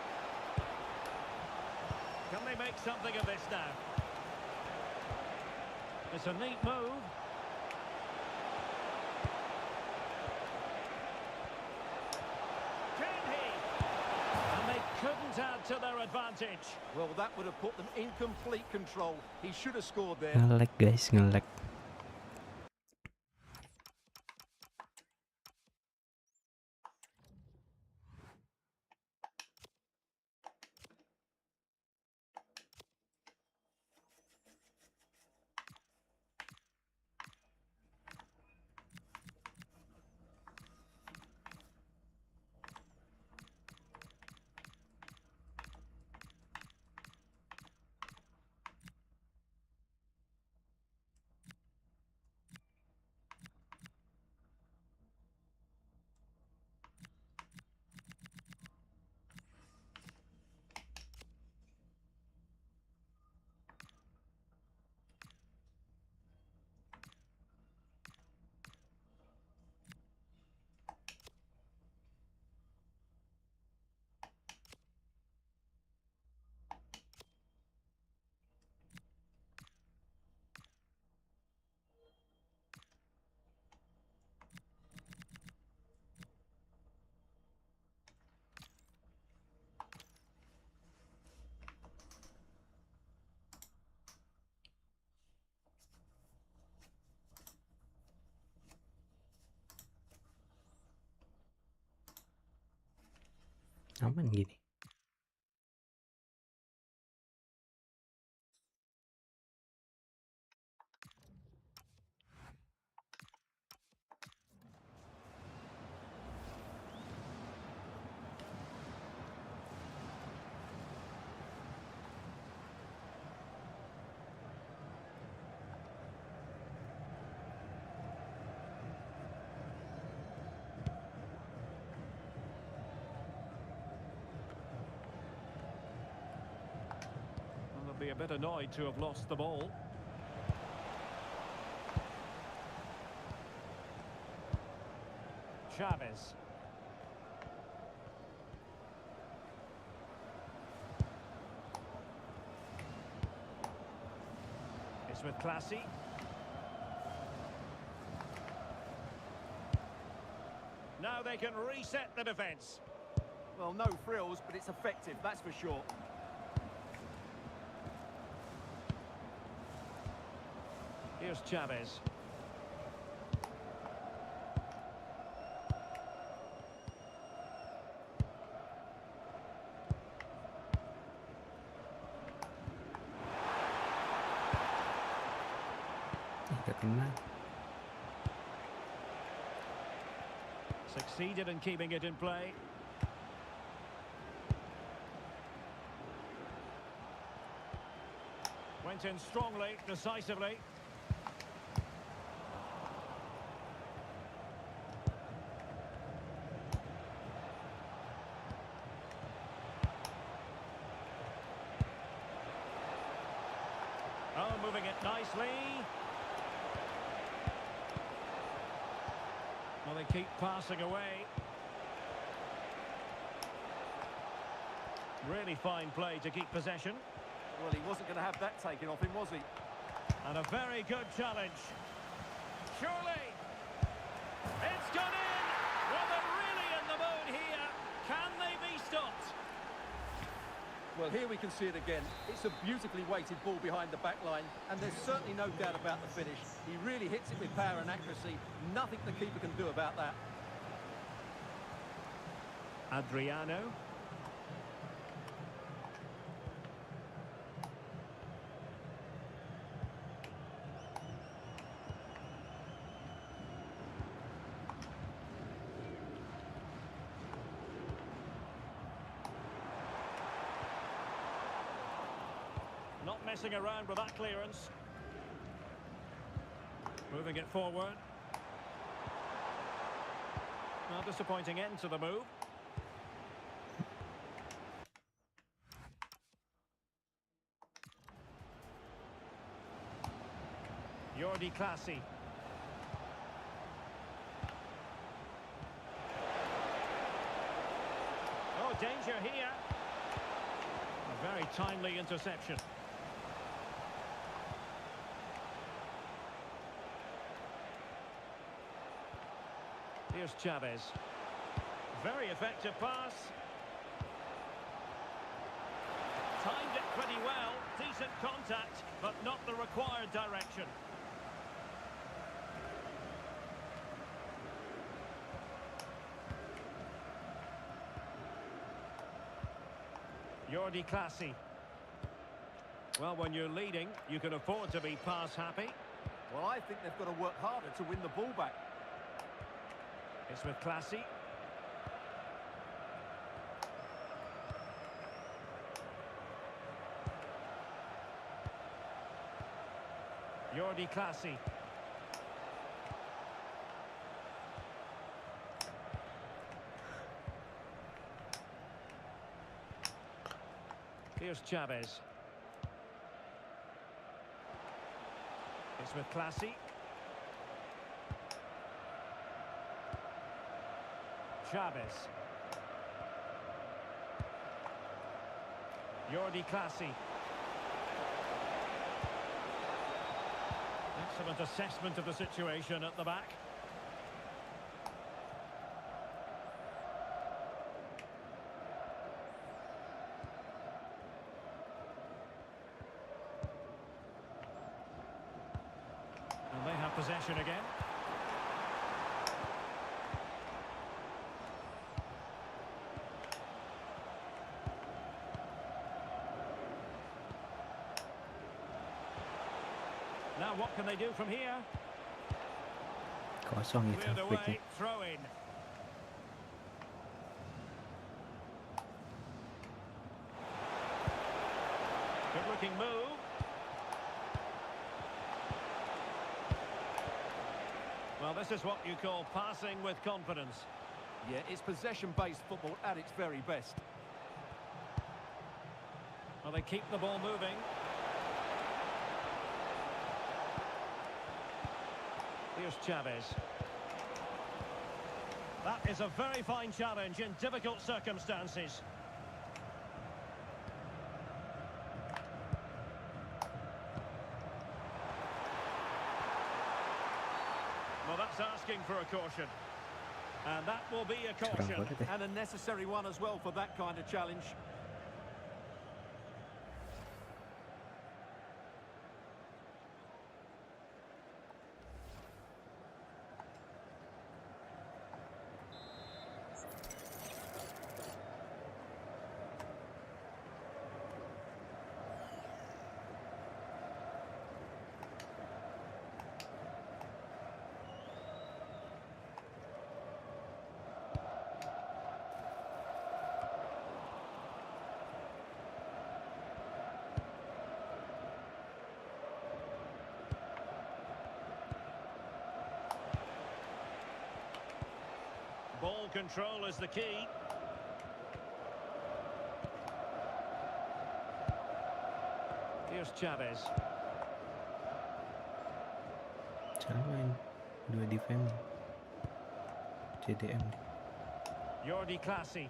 Can they make something of this now? It's a neat move. Can he? And they couldn't add to their advantage. Well, that would have put them in complete control. He should have scored there. Nge-lag guys, nge-lag. Aman gini. Be a bit annoyed to have lost the ball. Chavez. It's with Classy. Now they can reset the defence. Well, no frills, but it's effective, that's for sure. Here's Chavez. Gak kena. Succeeded in keeping it in play. Went in strongly, decisively. Oh, moving it nicely. Well, they keep passing away. Really fine play to keep possession. Well, he wasn't going to have that taken off him, was he? And a very good challenge. Surely. It's gone in. Well, they're really in the mood here. Can they be stopped? Well, here we can see it again. It's a beautifully weighted ball behind the back line, and there's certainly no doubt about the finish. He really hits it with power and accuracy. Nothing the keeper can do about that. Adriano. messing around with that clearance. Moving it forward. Not disappointing end to the move. Kasih. Oh, danger here. A very timely interception. Here's Chavez. Very effective pass. Timed it pretty well. Decent contact, but not the required direction. Kasih. Well, when you're leading, you can afford to be pass happy. Well, I think they've got to work harder to win the ball back. It's with Kasih. Kasih. Here's Chavez. It's with Kasih. Chavez. Kasih. Excellent assessment of the situation at the back. And they have possession again. Now what can they do from here? Kosong itu Cleared away, quicknya. throw in. Good looking move. Well, this is what you call passing with confidence. Yeah, it's possession-based football at its very best. Well, they keep the ball moving. Here's Chavez. That is a very fine challenge in difficult circumstances. Well, that's asking for a caution. And that will be a Curang caution. banget ya. And a necessary one as well for that kind of challenge. Ball control is the key. Here's Chavez. Cara main dua defend. CDM. Kasih.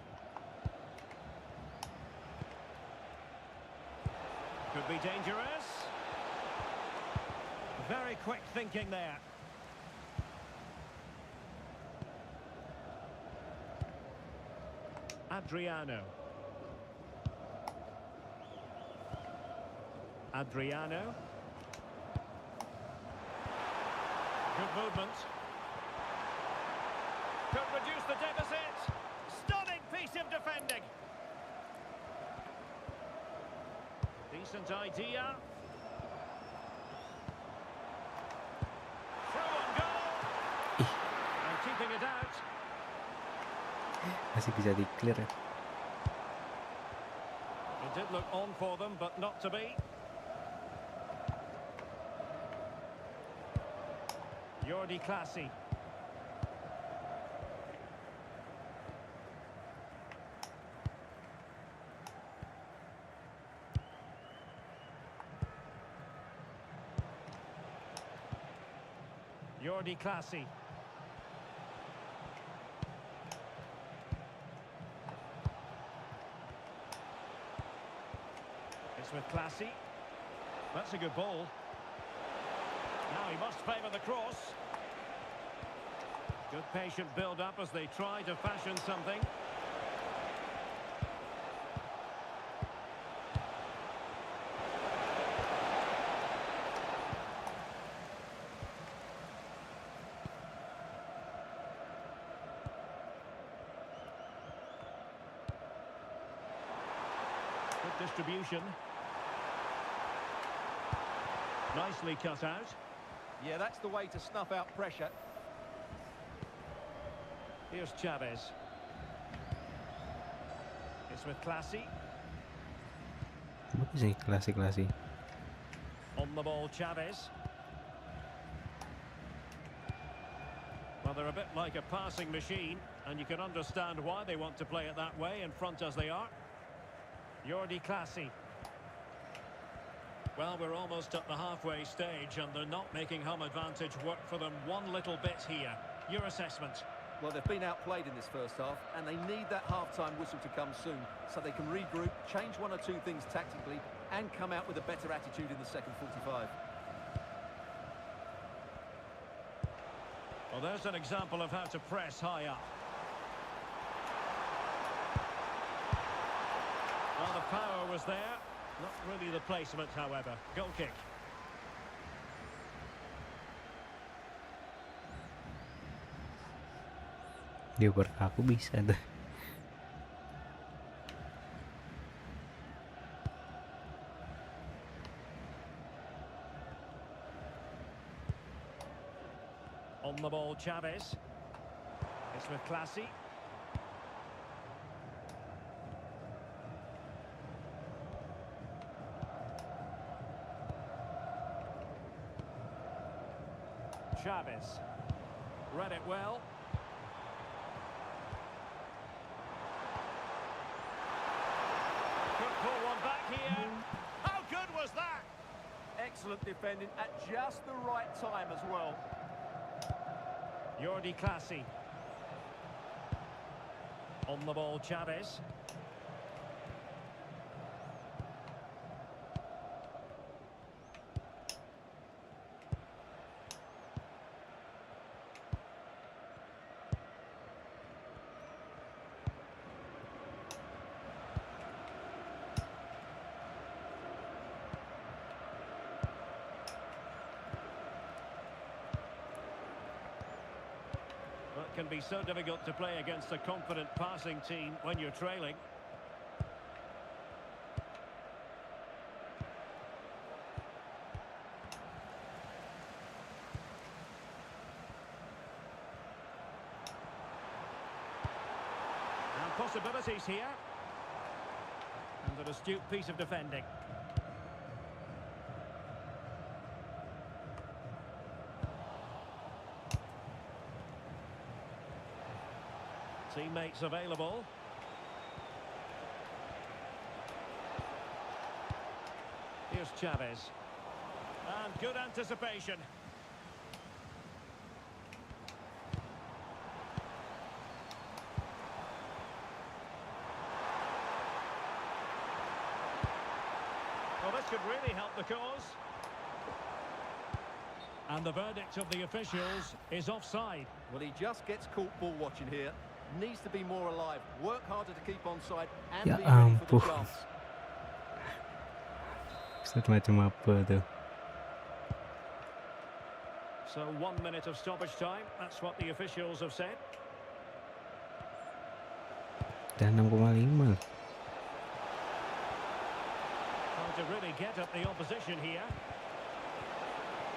Could be dangerous. Very quick thinking there. Adriano. Good movement. Could reduce the deficit. Stunning piece of defending. Decent idea. Throw on goal. And keeping it out. Masih bisa di clear ya. It did look on for them, but not to be. Jordi Classy. Jordi Classy. It's with Classy. That's a good ball. Now he must favour the cross. Good patient build-up as they try to fashion something. Good distribution. Nicely cut out. Yeah, that's the way to snuff out pressure. Here's Chavez. It's with Classy. Bagus sih, klasik. On the ball, Chavez. Well, they're a bit like a passing machine, and you can understand why they want to play it that way, in front as they are. Jordi Classy. Well, we're almost at the halfway stage, and they're not making home advantage work for them one little bit here. Your assessment? Well, they've been outplayed in this first half, and they need that half-time whistle to come soon so they can regroup, change one or two things tactically, and come out with a better attitude in the second 45. Well, there's an example of how to press high up. Well, the power was there. Not really the placement, however. Goal kick. Dioper aku bisa tuh. On the ball, Chavez. It's with Classy. Chavez. Read it well. Could pull one back here. How good was that? Excellent defending at just the right time as well. Jordi Classy. On the ball, Chavez. Well, it can be so difficult to play against a confident passing team when you're trailing. And possibilities here. And an astute piece of defending. Teammates available. Here's Chavez. And good anticipation. Well, this could really help the cause. And the verdict of the officials is offside. Well, he just gets caught ball watching here. Needs to be more alive, work harder to keep onside, and Ya be ready for the ampun. chance. Set macam apa tuh? So 1 minute of stoppage time. That's what the officials have said. Dan 6,5. Trying to really get at the opposition here.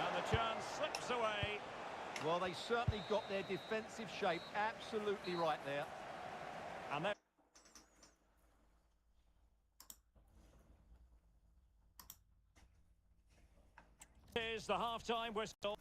And the chance slips away. Well, they certainly got their defensive shape absolutely right there. And there is the half-time whistle.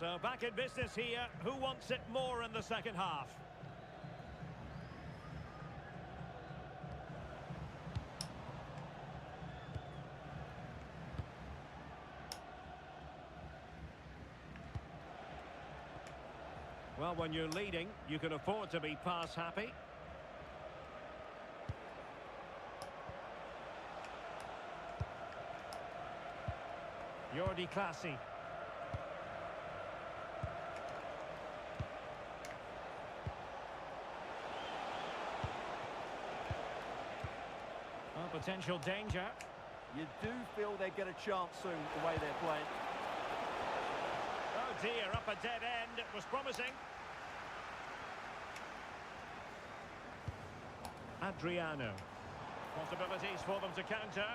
So back in business here. Who wants it more in the second half? Well, when you're leading, you can afford to be pass happy. Jordi Clasie. Well, potential danger. You do feel they get a chance soon, the way they're playing. Oh dear, up a dead end. It was promising. Adriano. Possibilities for them to counter.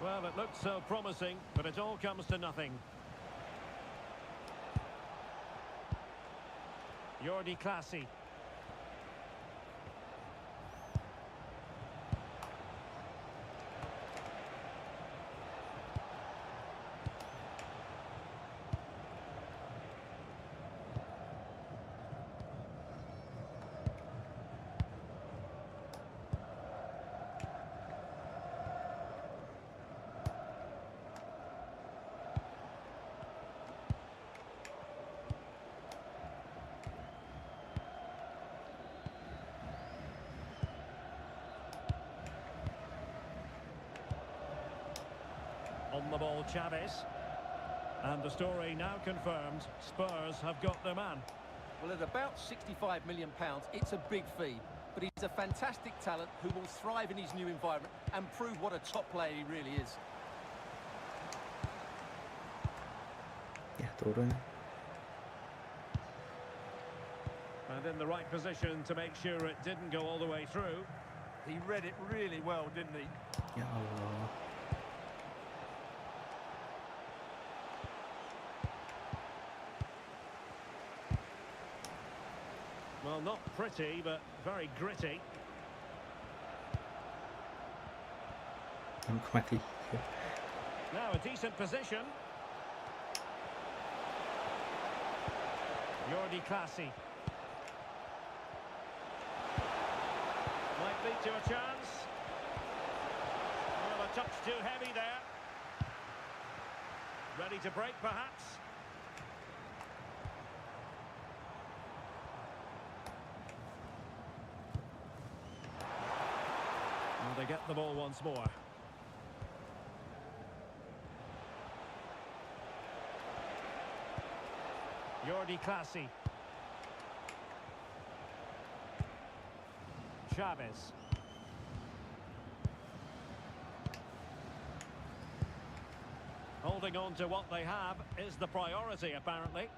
Well, it looked so promising, but it all comes to nothing. Jordi Clasie. On the ball, Chavez. And the story now confirmed. Spurs have got their man. Well, at about £65 million, it's a big fee. But he's a fantastic talent who will thrive in his new environment and prove what a top player he really is. Ya turun. And in the right position to make sure it didn't go all the way through. He read it really well, didn't he? Ya Allah. Well, not pretty, but very gritty. Aku mati. Now a decent position. Jordi Clasie. Might lead to a chance. Well, a touch too heavy there. Ready to break, perhaps. Well, they get the ball once more. Jordi Clasie. Chavez. Holding on to what they have is the priority, apparently.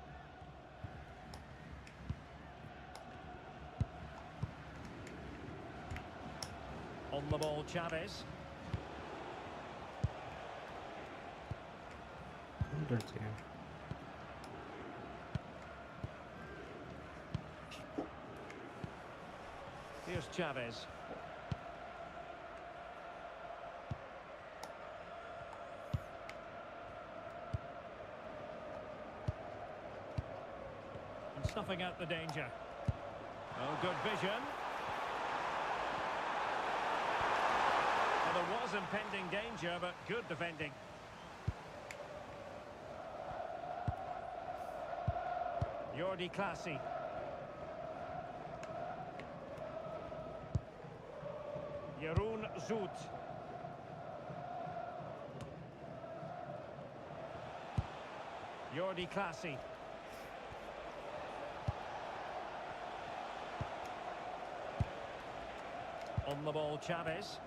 On the ball, Chavez. Mundur sih. Here's Chavez. And snuffing out the danger. Oh, good vision. Well, there was impending danger, but good defending. Jordi Clasie. Jeroen Zoet. Jordi Clasie. On the ball, Chavez.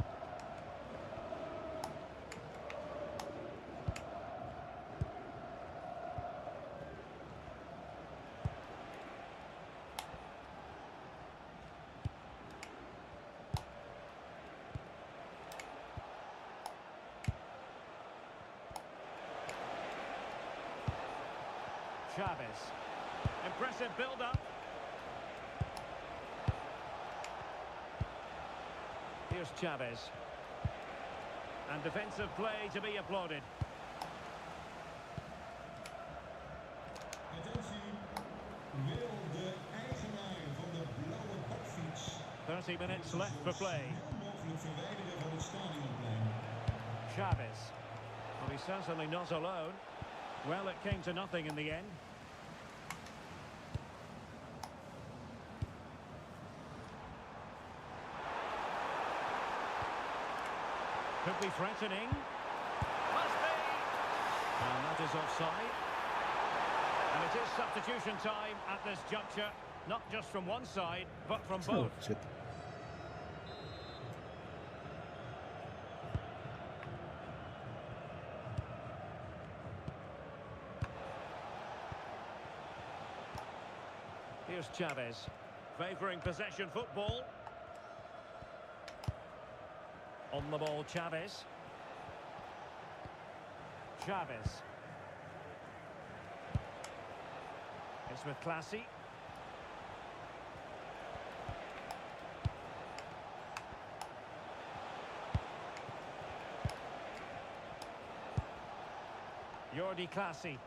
Chavez. Impressive build-up. Here's Chavez. And defensive play to be applauded. Wil de eigenaar van de blauwe bakfiets 30 minutes left for play. snel mogelijk verwijderen van het stadionplein? Chavez. Well, he's certainly not alone. Well, it came to nothing in the end. Could be threatening. Must be! And that is offside. And it is substitution time at this juncture. Not just from one side, but from Zo, both. zit. Here's Chavez. Favouring possession football. On the ball, Chavez. Chavez. It's with Classy. Jordi Classy.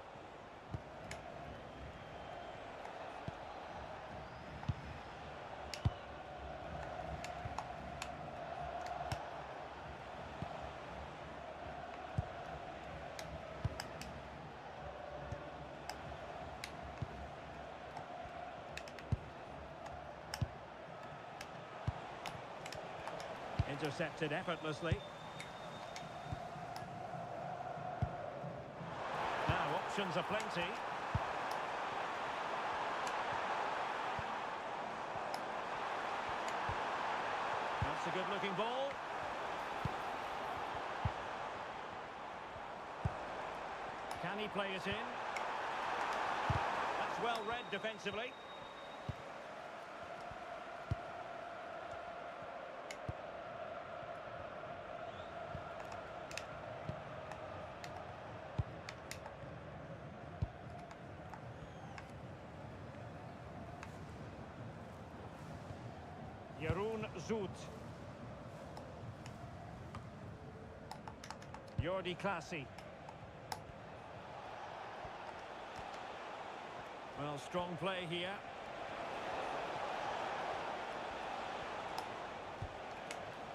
Intercepted effortlessly. Now options are plenty. That's a good looking ball. Can he play it in? That's well read defensively. Jeroen Zoet. Jordi Classy. Well, strong play here.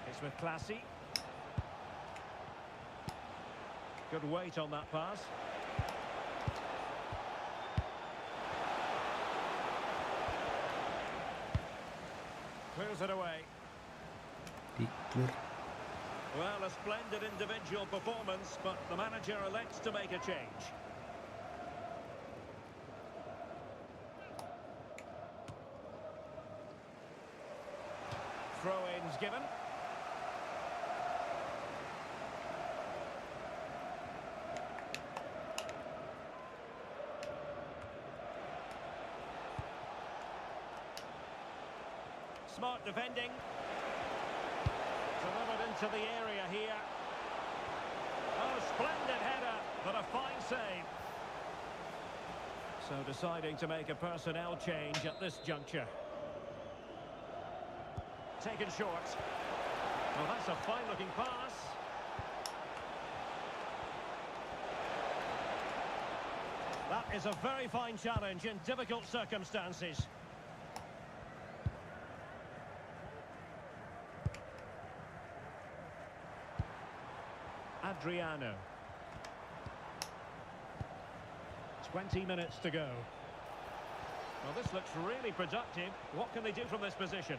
It's with Classy. Good weight on that pass. Clears it away. Dikler. Well, a splendid individual performance, but the manager elects to make a change. Throw-ins given. Smart defending. Delivered into the area here. Oh, splendid header, but a fine save. So deciding to make a personnel change at this juncture. Taken short. Well, that's a fine-looking pass. That is a very fine challenge in difficult circumstances. Adriano. 20 minutes to go. Well, this looks really productive. What can they do from this position?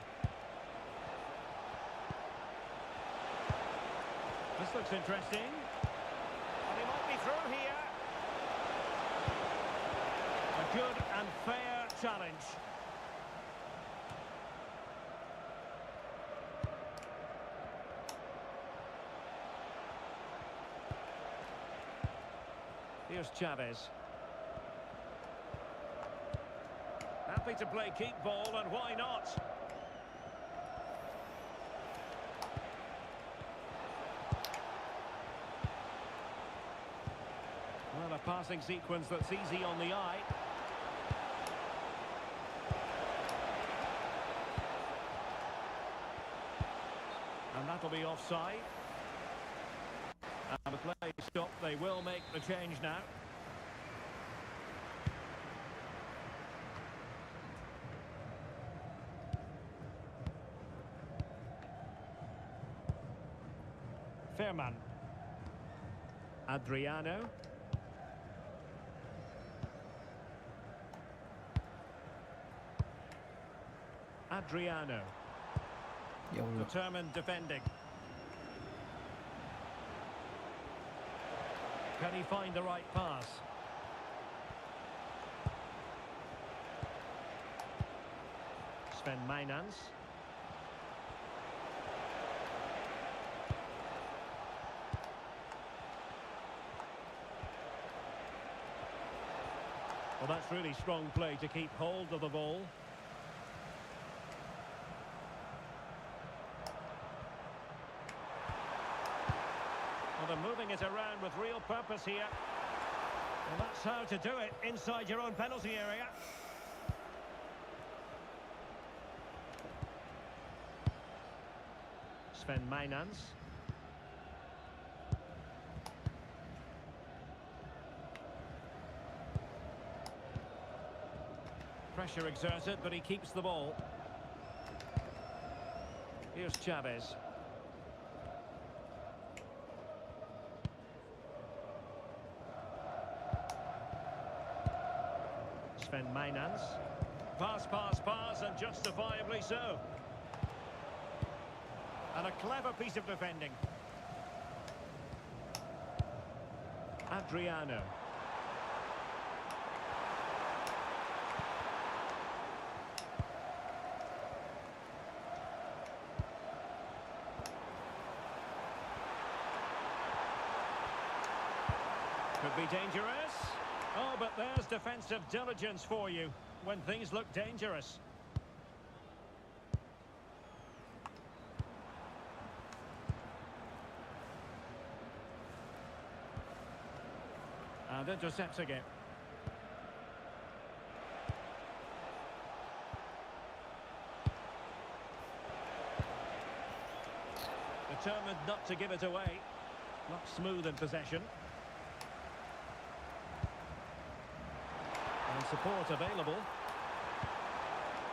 This looks interesting. And he might be through here. A good and fair challenge. Here's Chavez. Happy to play keep ball, and why not? Well, a passing sequence that's easy on the eye. And that'll be offside. And the play stopped. They will make the change now. Fairman. Adriano. Adriano. Ya Allah. Determined defending. Can he find the right pass? Sven Mainans. Well, that's really strong play to keep hold of the ball. Well, they're moving it around with real purpose here. Well, that's how to do it inside your own penalty area. Sven Mainans. Pressure exerted, but he keeps the ball. Here's Chavez. Sven Mainans. Pass, pass, pass, and justifiably so. And a clever piece of defending. Adriano. Could be dangerous. Oh, but there's defensive diligence for you when things look dangerous. And intercepts again. Determined not to give it away. Not smooth in possession. And support available.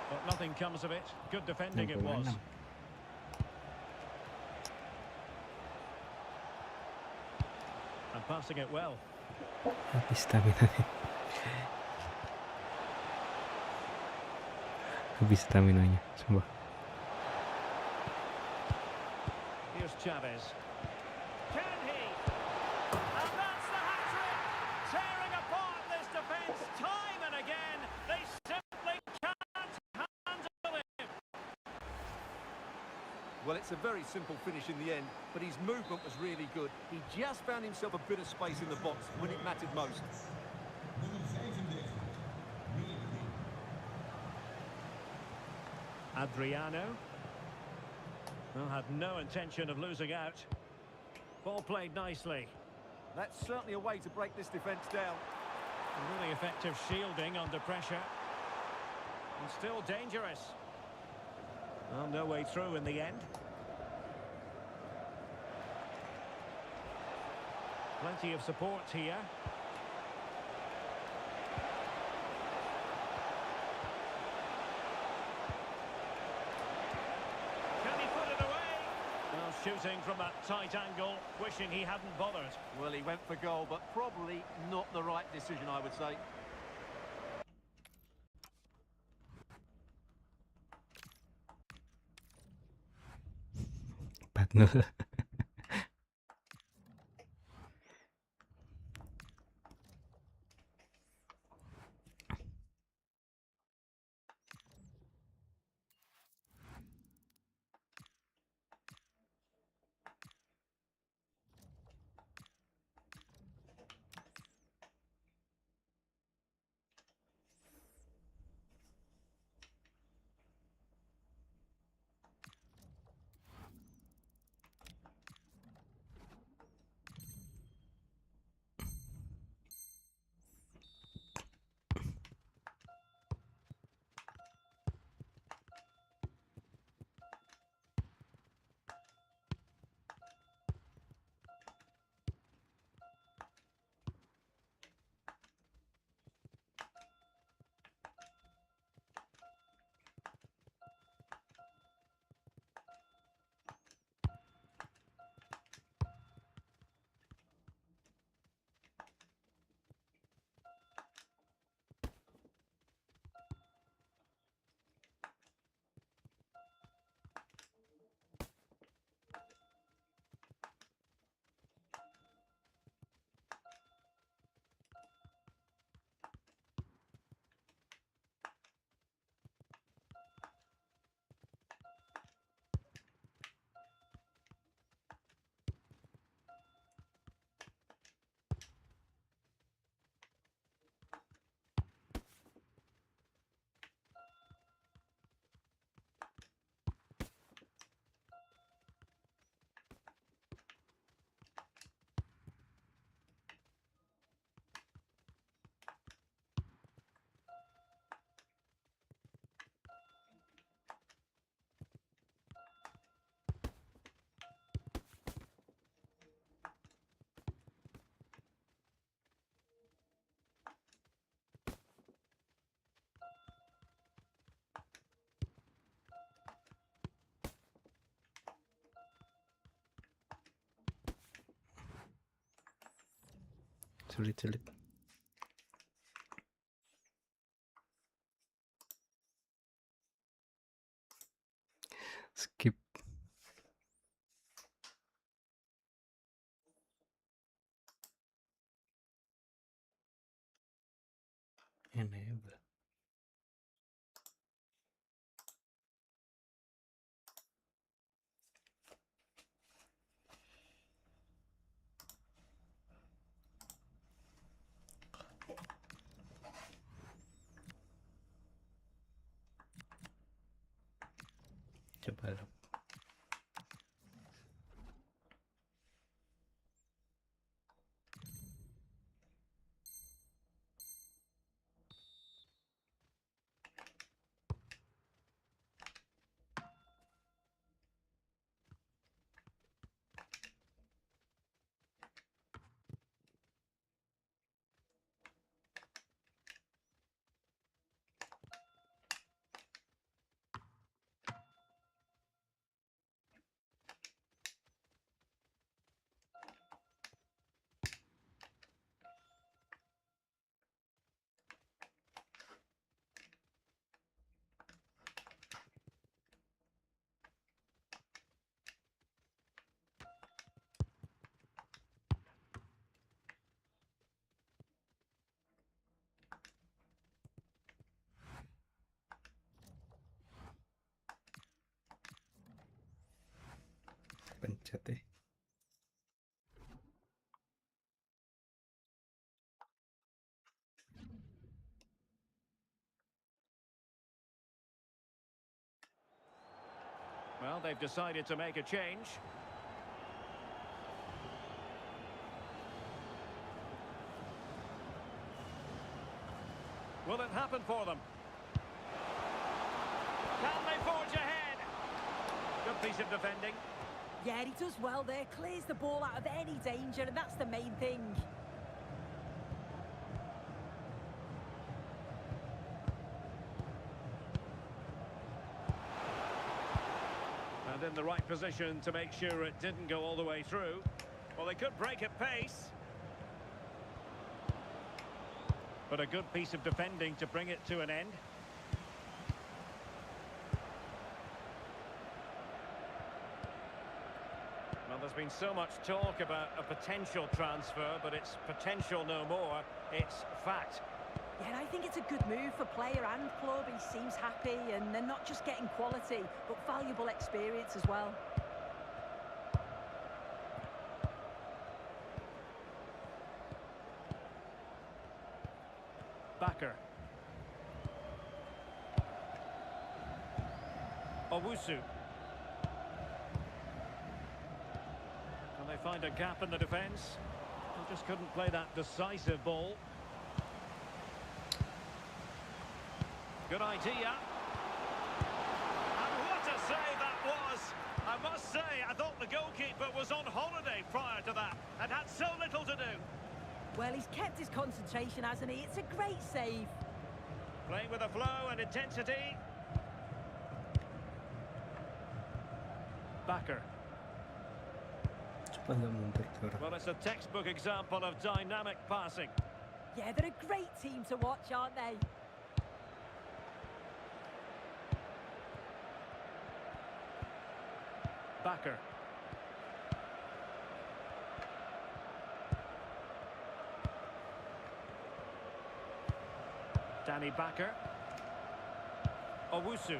But nothing comes of it. Good defending it was. And passing it well. Habis stamina-nya. Habis stamina-nya, sumpah. Here's Chavez. Can he? And that's the hat-trick! Tearing apart this defence time and again. They simply can't handle him. Well, it's a very simple finish in the end, but his movement was really good. He just found himself a bit of space in the box when it mattered most. Nummer 35. Adriano. Well, had no intention of losing out. Ball played nicely. That's certainly a way to break this defence down. Really effective shielding under pressure. And still dangerous. Well, no way through in the end. Plenty of support here. Can he put it away? Well, shooting from that tight angle, wishing he hadn't bothered. Well, he went for goal, but probably not the right decision, I would say. Partner. sulit-sulit. Skip. Enable. Coba lo. Pencet deh. Well, they've decided to make a change. Will it happen for them? Can they forge ahead? Good piece of defending. Yeah, he does well there. Clears the ball out of any danger, and that's the main thing. And in the right position to make sure it didn't go all the way through. Well, they could break at pace. But a good piece of defending to bring it to an end. Well, there's been so much talk about a potential transfer, but it's potential no more. It's fact. Yeah, and I think it's a good move for player and club. He seems happy, and they're not just getting quality, but valuable experience as well. Backer. Owusu. Can they find a gap in the defence? They just couldn't play that decisive ball. Good idea. And what a save that was! I must say, I thought the goalkeeper was on holiday prior to that and had so little to do. Well, he's kept his concentration, hasn't he? It's a great save. Playing with a flow and intensity. Backer. Coba nggak mundur ke orang. Well, it's a textbook example of dynamic passing. Yeah, they're a great team to watch, aren't they? Backer. Danny Backer. Owusu.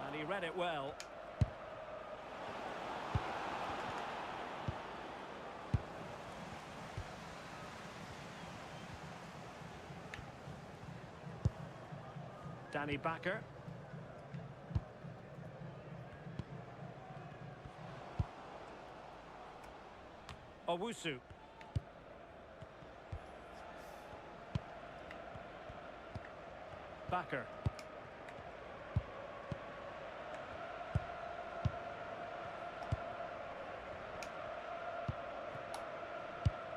And he read it well. Danny Backer. Owusu. Backer.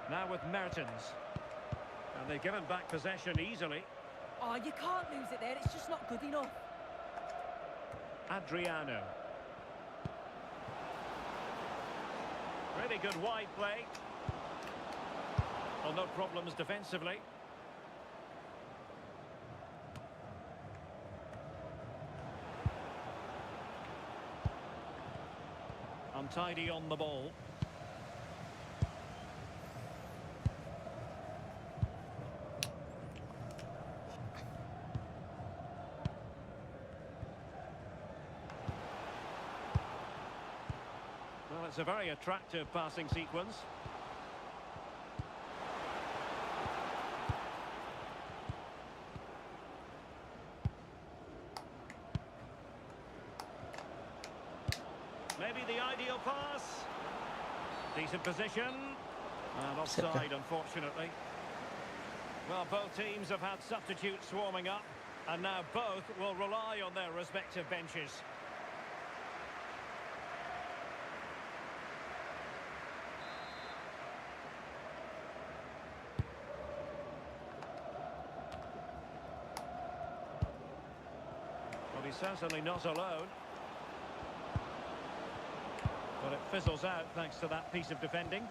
Now with Mertens. And they've given back possession easily. Oh, you can't lose it there. It's just not good enough. Adriano. Really good wide play. Well, no problems defensively. Untidy on the ball. Well, it's a very attractive passing sequence. Maybe the ideal pass. Decent position. And offside, unfortunately. Well, both teams have had substitutes swarming up, and now both will rely on their respective benches. Well, he's certainly not alone. But it fizzles out thanks to that piece of defending.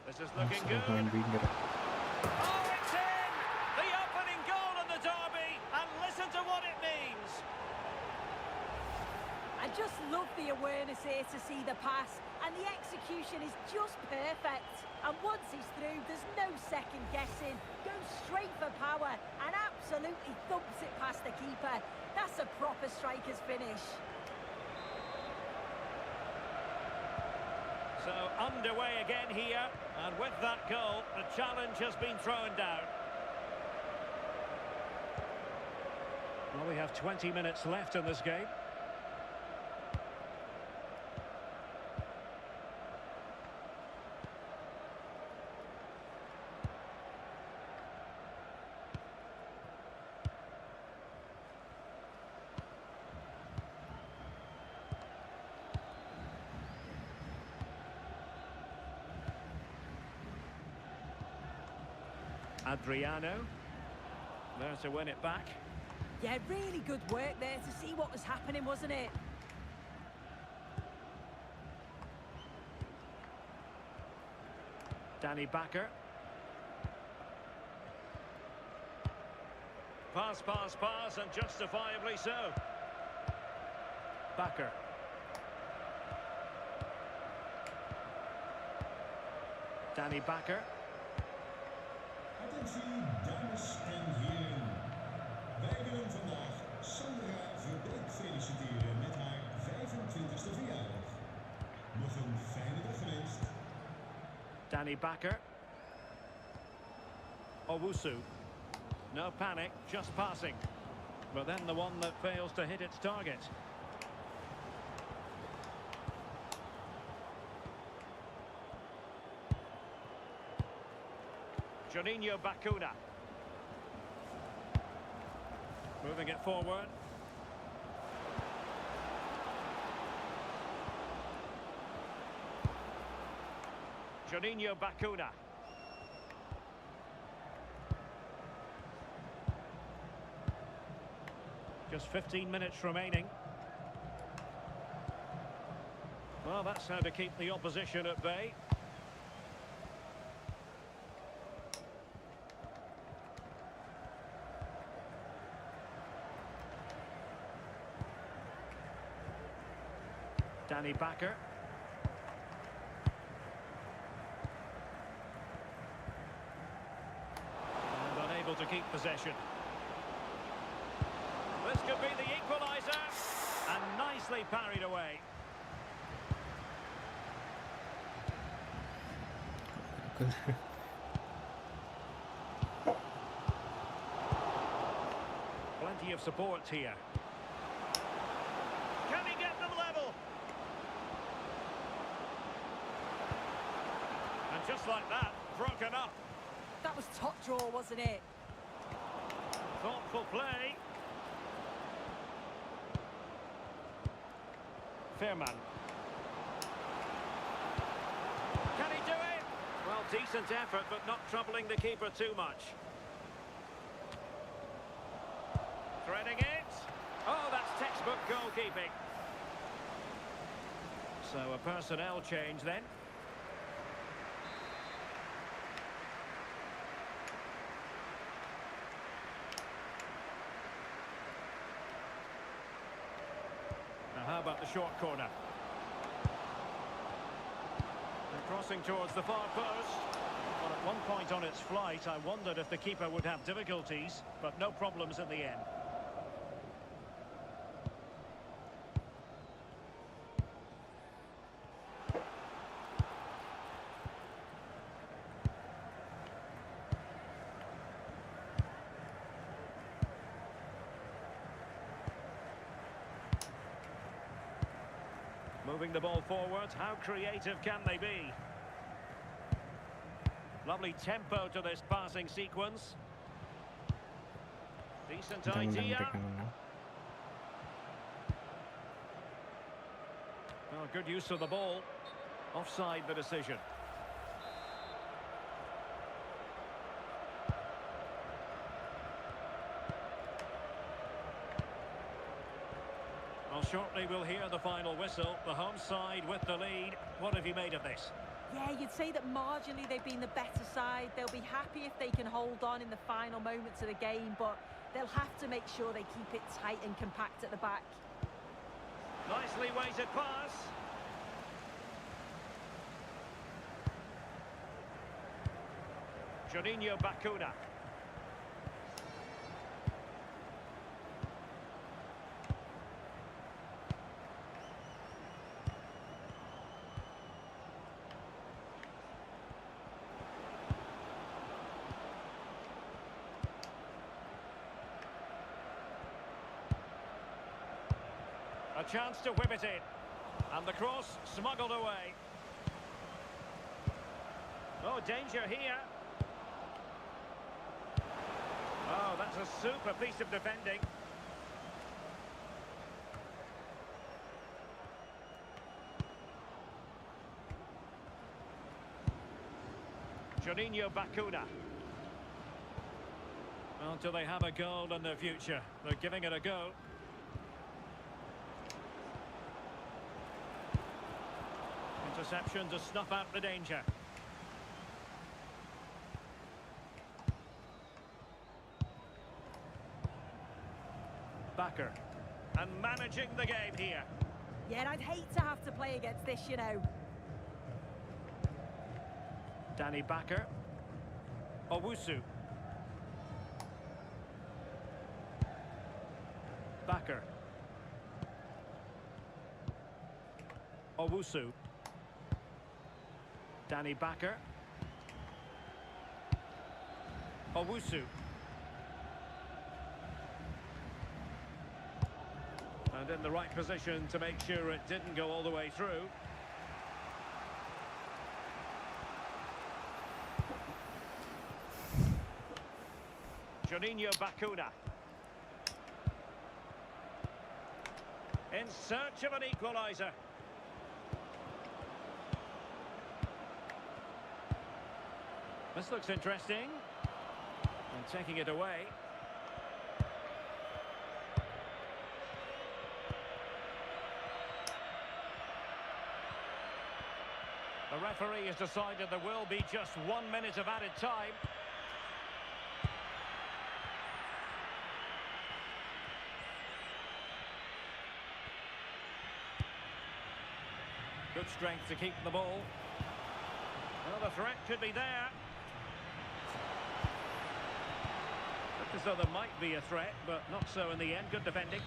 This is looking good. Main winger. Oh, it's in! The opening goal in the derby, and listen to what it means. I just love the awareness here to see the pass, and the execution is just perfect. And once he's through, there's no second guessing. Goes straight for power and absolutely thumps it past the keeper. That's a proper striker's finish. So underway again here, and with that goal, the challenge has been thrown down. Well, we have 20 minutes left in this game. Adriano, there to win it back. Yeah, really good work there to see what was happening, wasn't it? Danny Backer. Pass, pass, pass, and justifiably so. Backer. Danny Backer. Attentie, dames en heren. Wij willen vandaag Sandra Verbeek feliciteren met haar 25e verjaardag. Nog een fijne dag gewenst. Danny Backer. Owusu. No panic, just passing. But then the one that fails to hit its target. Juninho Bakuna. Moving it forward. Juninho Bakuna. Just 15 minutes remaining. Well, that's how to keep the opposition at bay. Danny Backer. And unable to keep possession. This could be the equaliser. And nicely parried away. Plenty of support here. Can he get them level? And just like that, broken up. That was top draw, wasn't it? Thoughtful play. Fairman. Can he do it? Well, Decent effort, but not troubling the keeper too much. Threading it. Oh, that's textbook goalkeeping. So a personnel change then. Now how about the short corner? And crossing towards the far post. Well, at one point on its flight, I wondered if the keeper would have difficulties, but no problems in the end. Moving the ball forward, how creative can they be? Lovely tempo to this passing sequence. Decent Mudah-mudahan idea. mereka menang. Oh, good use of the ball. Offside the decision. Well, shortly we'll hear the final whistle. The home side with the lead. What have you made of this? Yeah, you'd say that marginally they've been the better side. They'll be happy if they can hold on in the final moments of the game, but they'll have to make sure they keep it tight and compact at the back. Nicely weighted pass. Juninho Bacuna. A chance to whip it in. And the cross smuggled away. Oh, danger here. Oh, that's a super piece of defending. Juninho Bacuna. Well, do they have a goal in their future? They're giving it a go. Interception to snuff out the danger. Backer. And managing the game here. Yeah, and I'd hate to have to play against this, you know. Danny Backer. Owusu. Backer. Owusu. Danny Backer. Owusu. And in the right position to make sure it didn't go all the way through. Juninho Bacuna. In search of an equaliser. This looks interesting. And taking it away. The referee has decided there will be just 1 minute of added time. Good strength to keep the ball. Well, the threat could be there. Looked as though there might be a threat, but not so in the end. Good defending.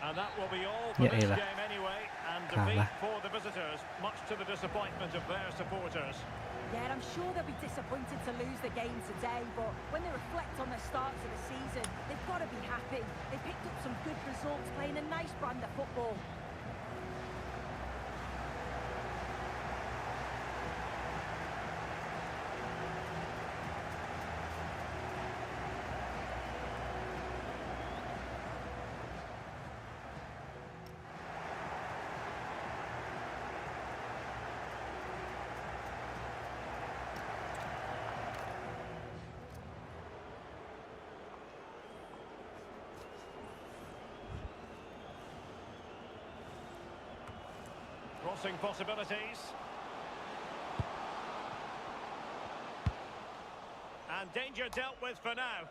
And that will be all for this game anyway. And defeat for the visitors, much to the disappointment of their supporters. Yeah, and I'm sure they'll be disappointed to lose the game today, but when they reflect on their starts of the season, they've got to be happy. They picked up some good results, playing a nice brand of football. crossing possibilities. And danger dealt with for now.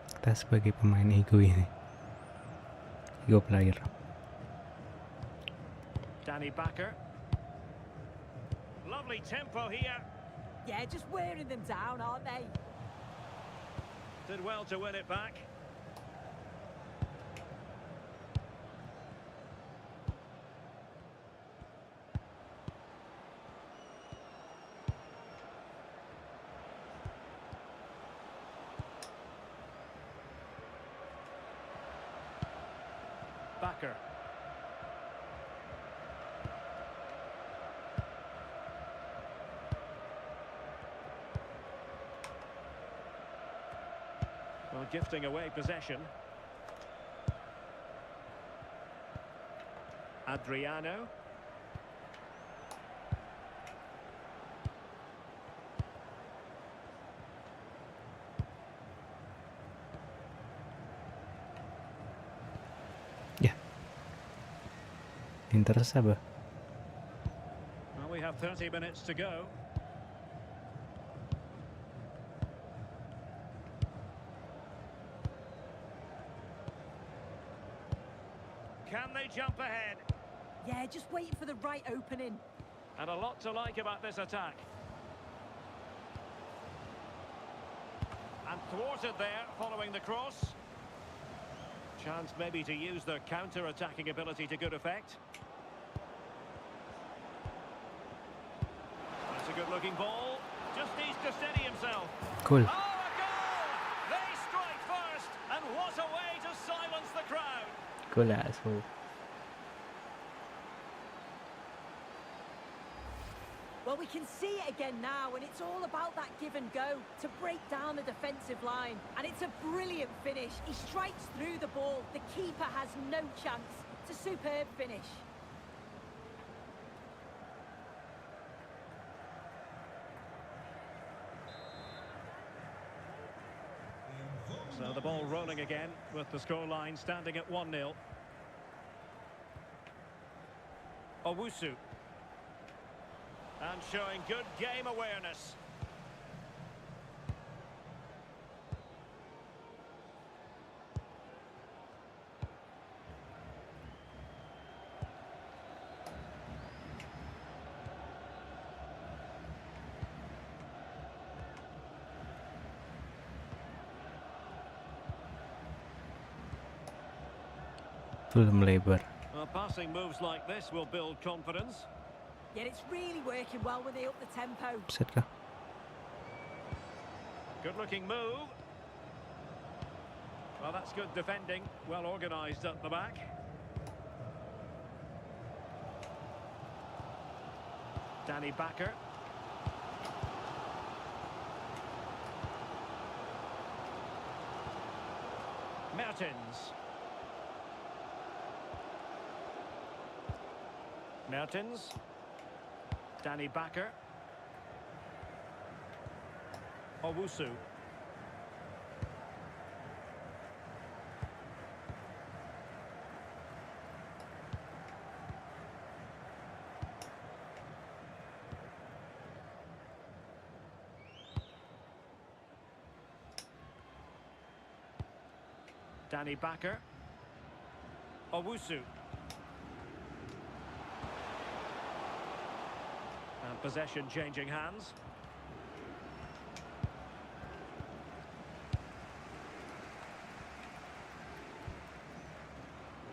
Kita sebagai pemain ego ini, ego player. Danny Backer. Lovely tempo here. Yeah, just wearing them down, aren't they? Did well to win it back. Backer. Well, gifting away possession. Adriano. Ya. Interest apa? Well, we have 30 minutes to go. Can they jump ahead? Yeah, just waiting for the right opening. And a lot to like about this attack. And thwarted there, following the cross. Chance maybe to use their counter-attacking ability to good effect. That's a good-looking ball. Just needs to steady himself. Cool. Oh, a goal! They strike first, and what a way to silence the crowd. Cool asshole. Well, we can see it again now, and it's all about that give and go to break down the defensive line. And it's a brilliant finish. He strikes through the ball. The keeper has no chance. It's a superb finish. So the ball rolling again with the scoreline standing at 1-0. Owusu. And showing good game awareness. Belum lebar. Well, passing moves like this will build confidence. Yet it's really working well when they up the tempo. Set kah? Good looking move. Well, that's good defending. Well organised at the back. Danny Backer. Mertens. Mertens. Danny Backer. Owusu. Danny Backer. Owusu. And possession changing hands.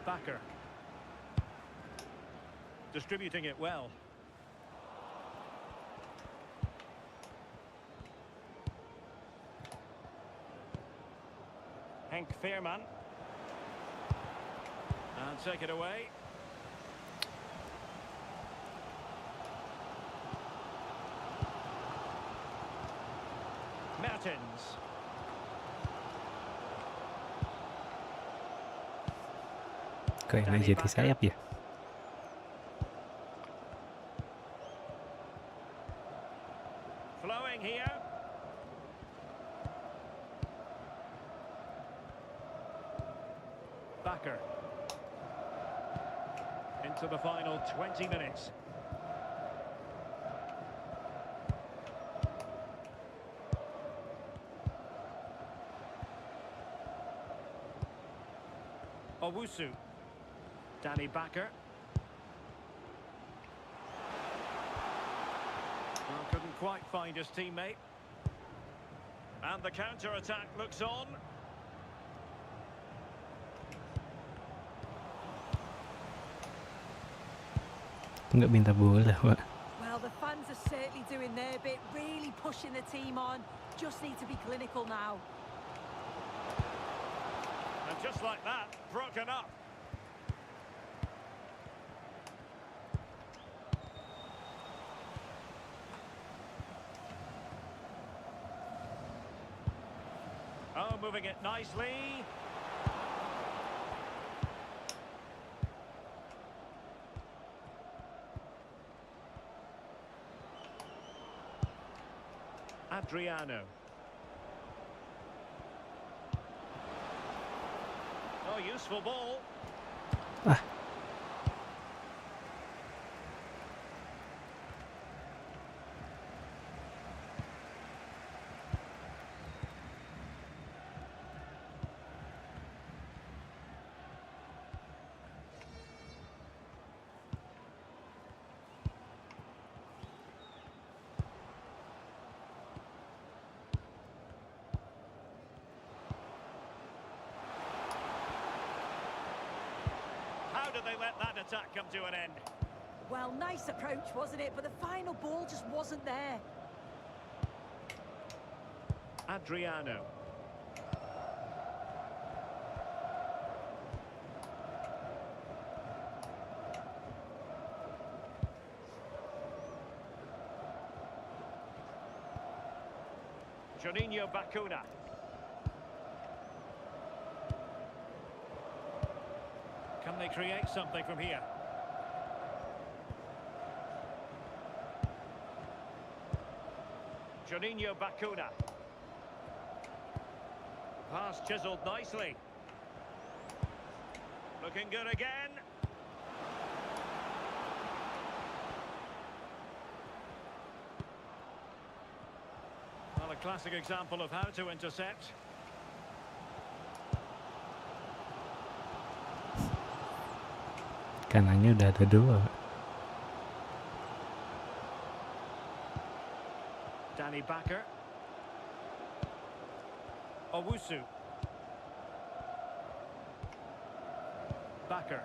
Backer. Distributing it well. Henk Veerman. And take it away. Mertens. Kok enak jadi sayap ya? Flowing here. Backer. into the final 20 minutes. Owusu. Danny Backer. Well, couldn't quite find his teammate. And the counter-attack looks on. Nggak minta bola, Pak. Well, the fans are certainly doing their bit, really pushing the team on. Just need to be clinical now. And just like that, broken up. Oh, moving it nicely. Adriano. Oh, useful ball. Ah. How did they let that attack come to an end? Well, nice approach, wasn't it? But the final ball just wasn't there. Adriano. Juninho Bacuna. Can they create something from here? Juninho Bacuna. Pass chiselled nicely. Looking good again. Well, a classic example of how to intercept. Kanannya udah ada 2. Danny Backer. Owusu. Backer.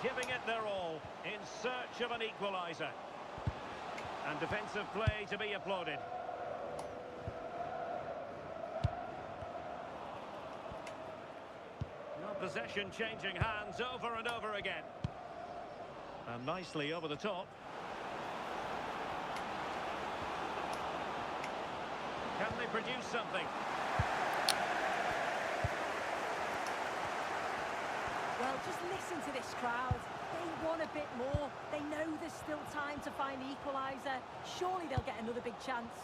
Giving it their all in search of an equaliser. And defensive play to be applauded. Possession changing hands over and over again. And nicely over the top. Can they produce something? Well, just listen to this crowd. They want a bit more. They know there's still time to find the equaliser. Surely they'll get another big chance.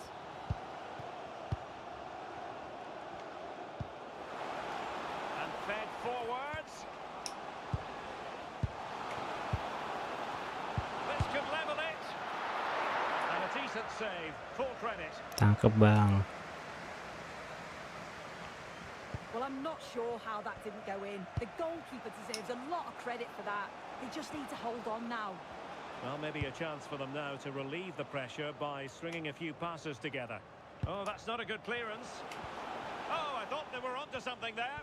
And fed forwards. This could level it. And a decent save. Full credit. Tangkep, Bang. Well, I'm not sure how that didn't go in. The goalkeeper deserves a lot of credit for that. They just need to hold on now. Well, maybe a chance for them now to relieve the pressure by stringing a few passes together. Oh, that's not a good clearance. Oh, I thought they were onto something there.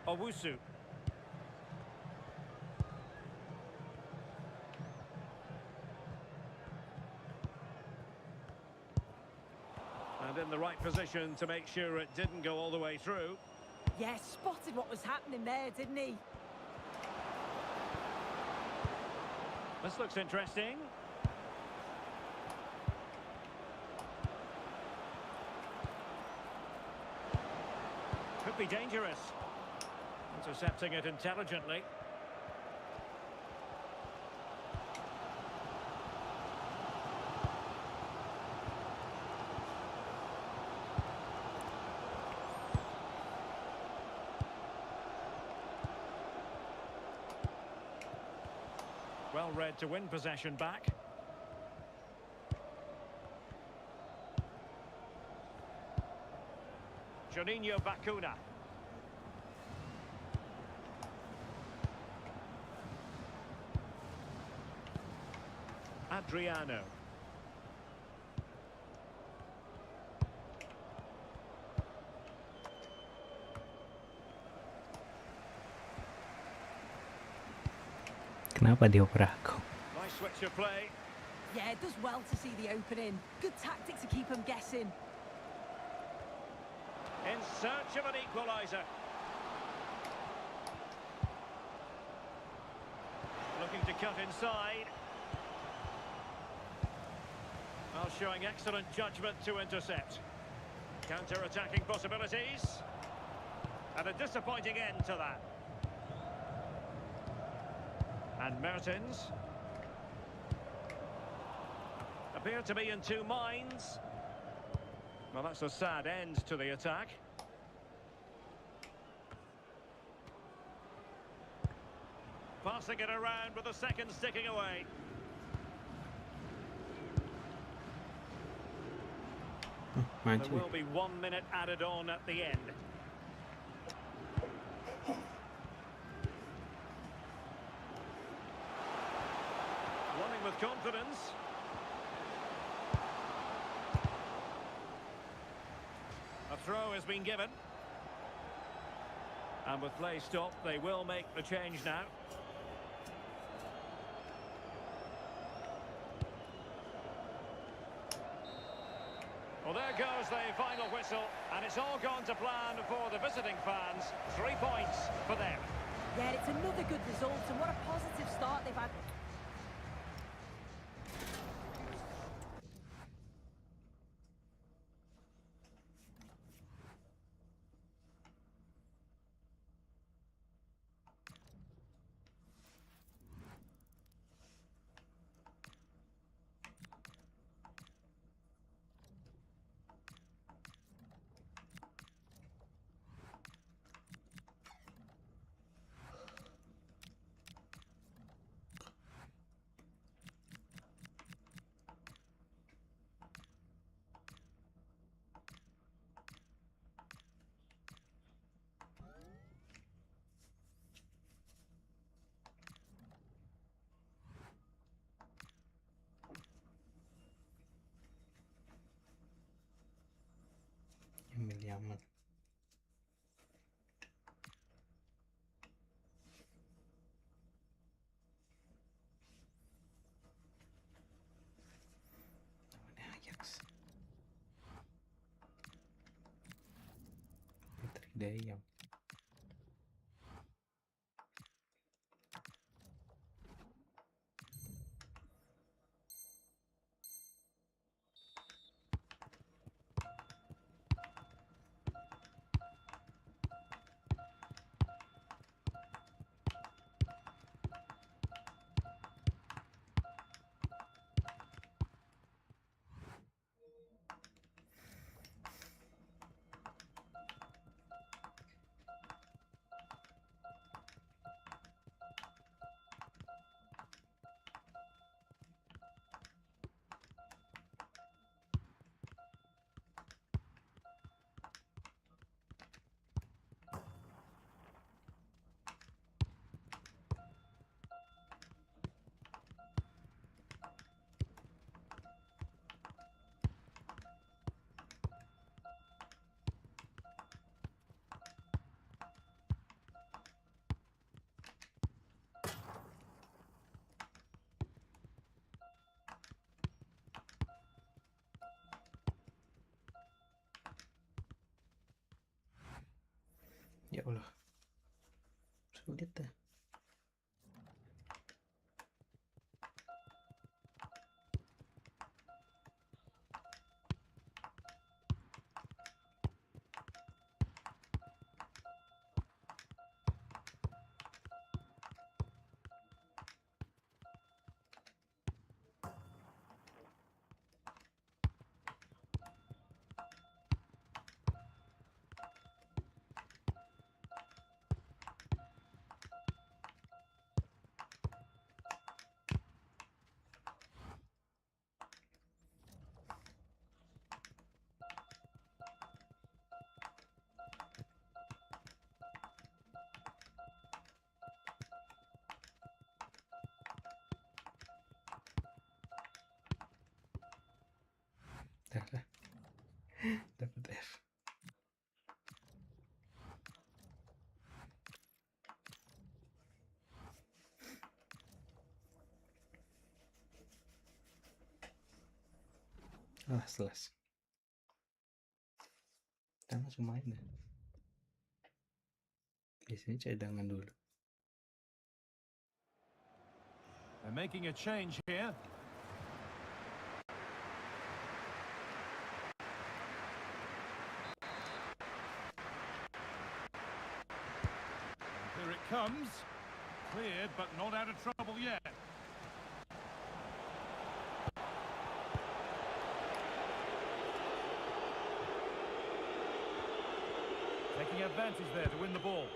Owusu. And in the right position to make sure it didn't go all the way through. Yeah, spotted what was happening there, didn't he? This looks interesting. Could be dangerous. Intercepting it intelligently. Well read to win possession back. Juninho Bacuna. Adriano. Kenapa dioper aku? Nice switch of play. Yeah, it does well to see the opening. Good tactic to keep them guessing. In search of an equaliser. Looking to cut inside. Well, showing excellent judgment to intercept. Counter-attacking possibilities. And a disappointing end to that. And Mertens. Appear to be in two minds. Well, that's a sad end to the attack. Passing it around with a second sticking away. There Maju. will be 1 minute added on at the end. Running with confidence. A throw has been given. And with play stopped, they will make the change now. Well, there goes the final whistle, and it's all gone to plan for the visiting fans. 3 points for them. Yeah, it's another good result, and what a positive start they've had. Ambil Yaman. Namanya Ajax. Putri Dayang. Ya Allah, sulit dah. Dapat F. Selas. Kita langsung main deh. Biasanya cadangan dulu. They're making a change here. Here it comes. Cleared, but not out of trouble yet. Taking advantage there to win the ball.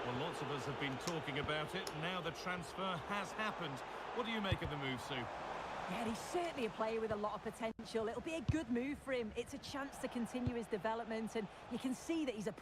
Well, lots of us have been talking about it. Now the transfer has happened. What do you make of the move, Sue? Yeah, he's certainly a player with a lot of potential. It'll be a good move for him. It's a chance to continue his development, and you can see that he's a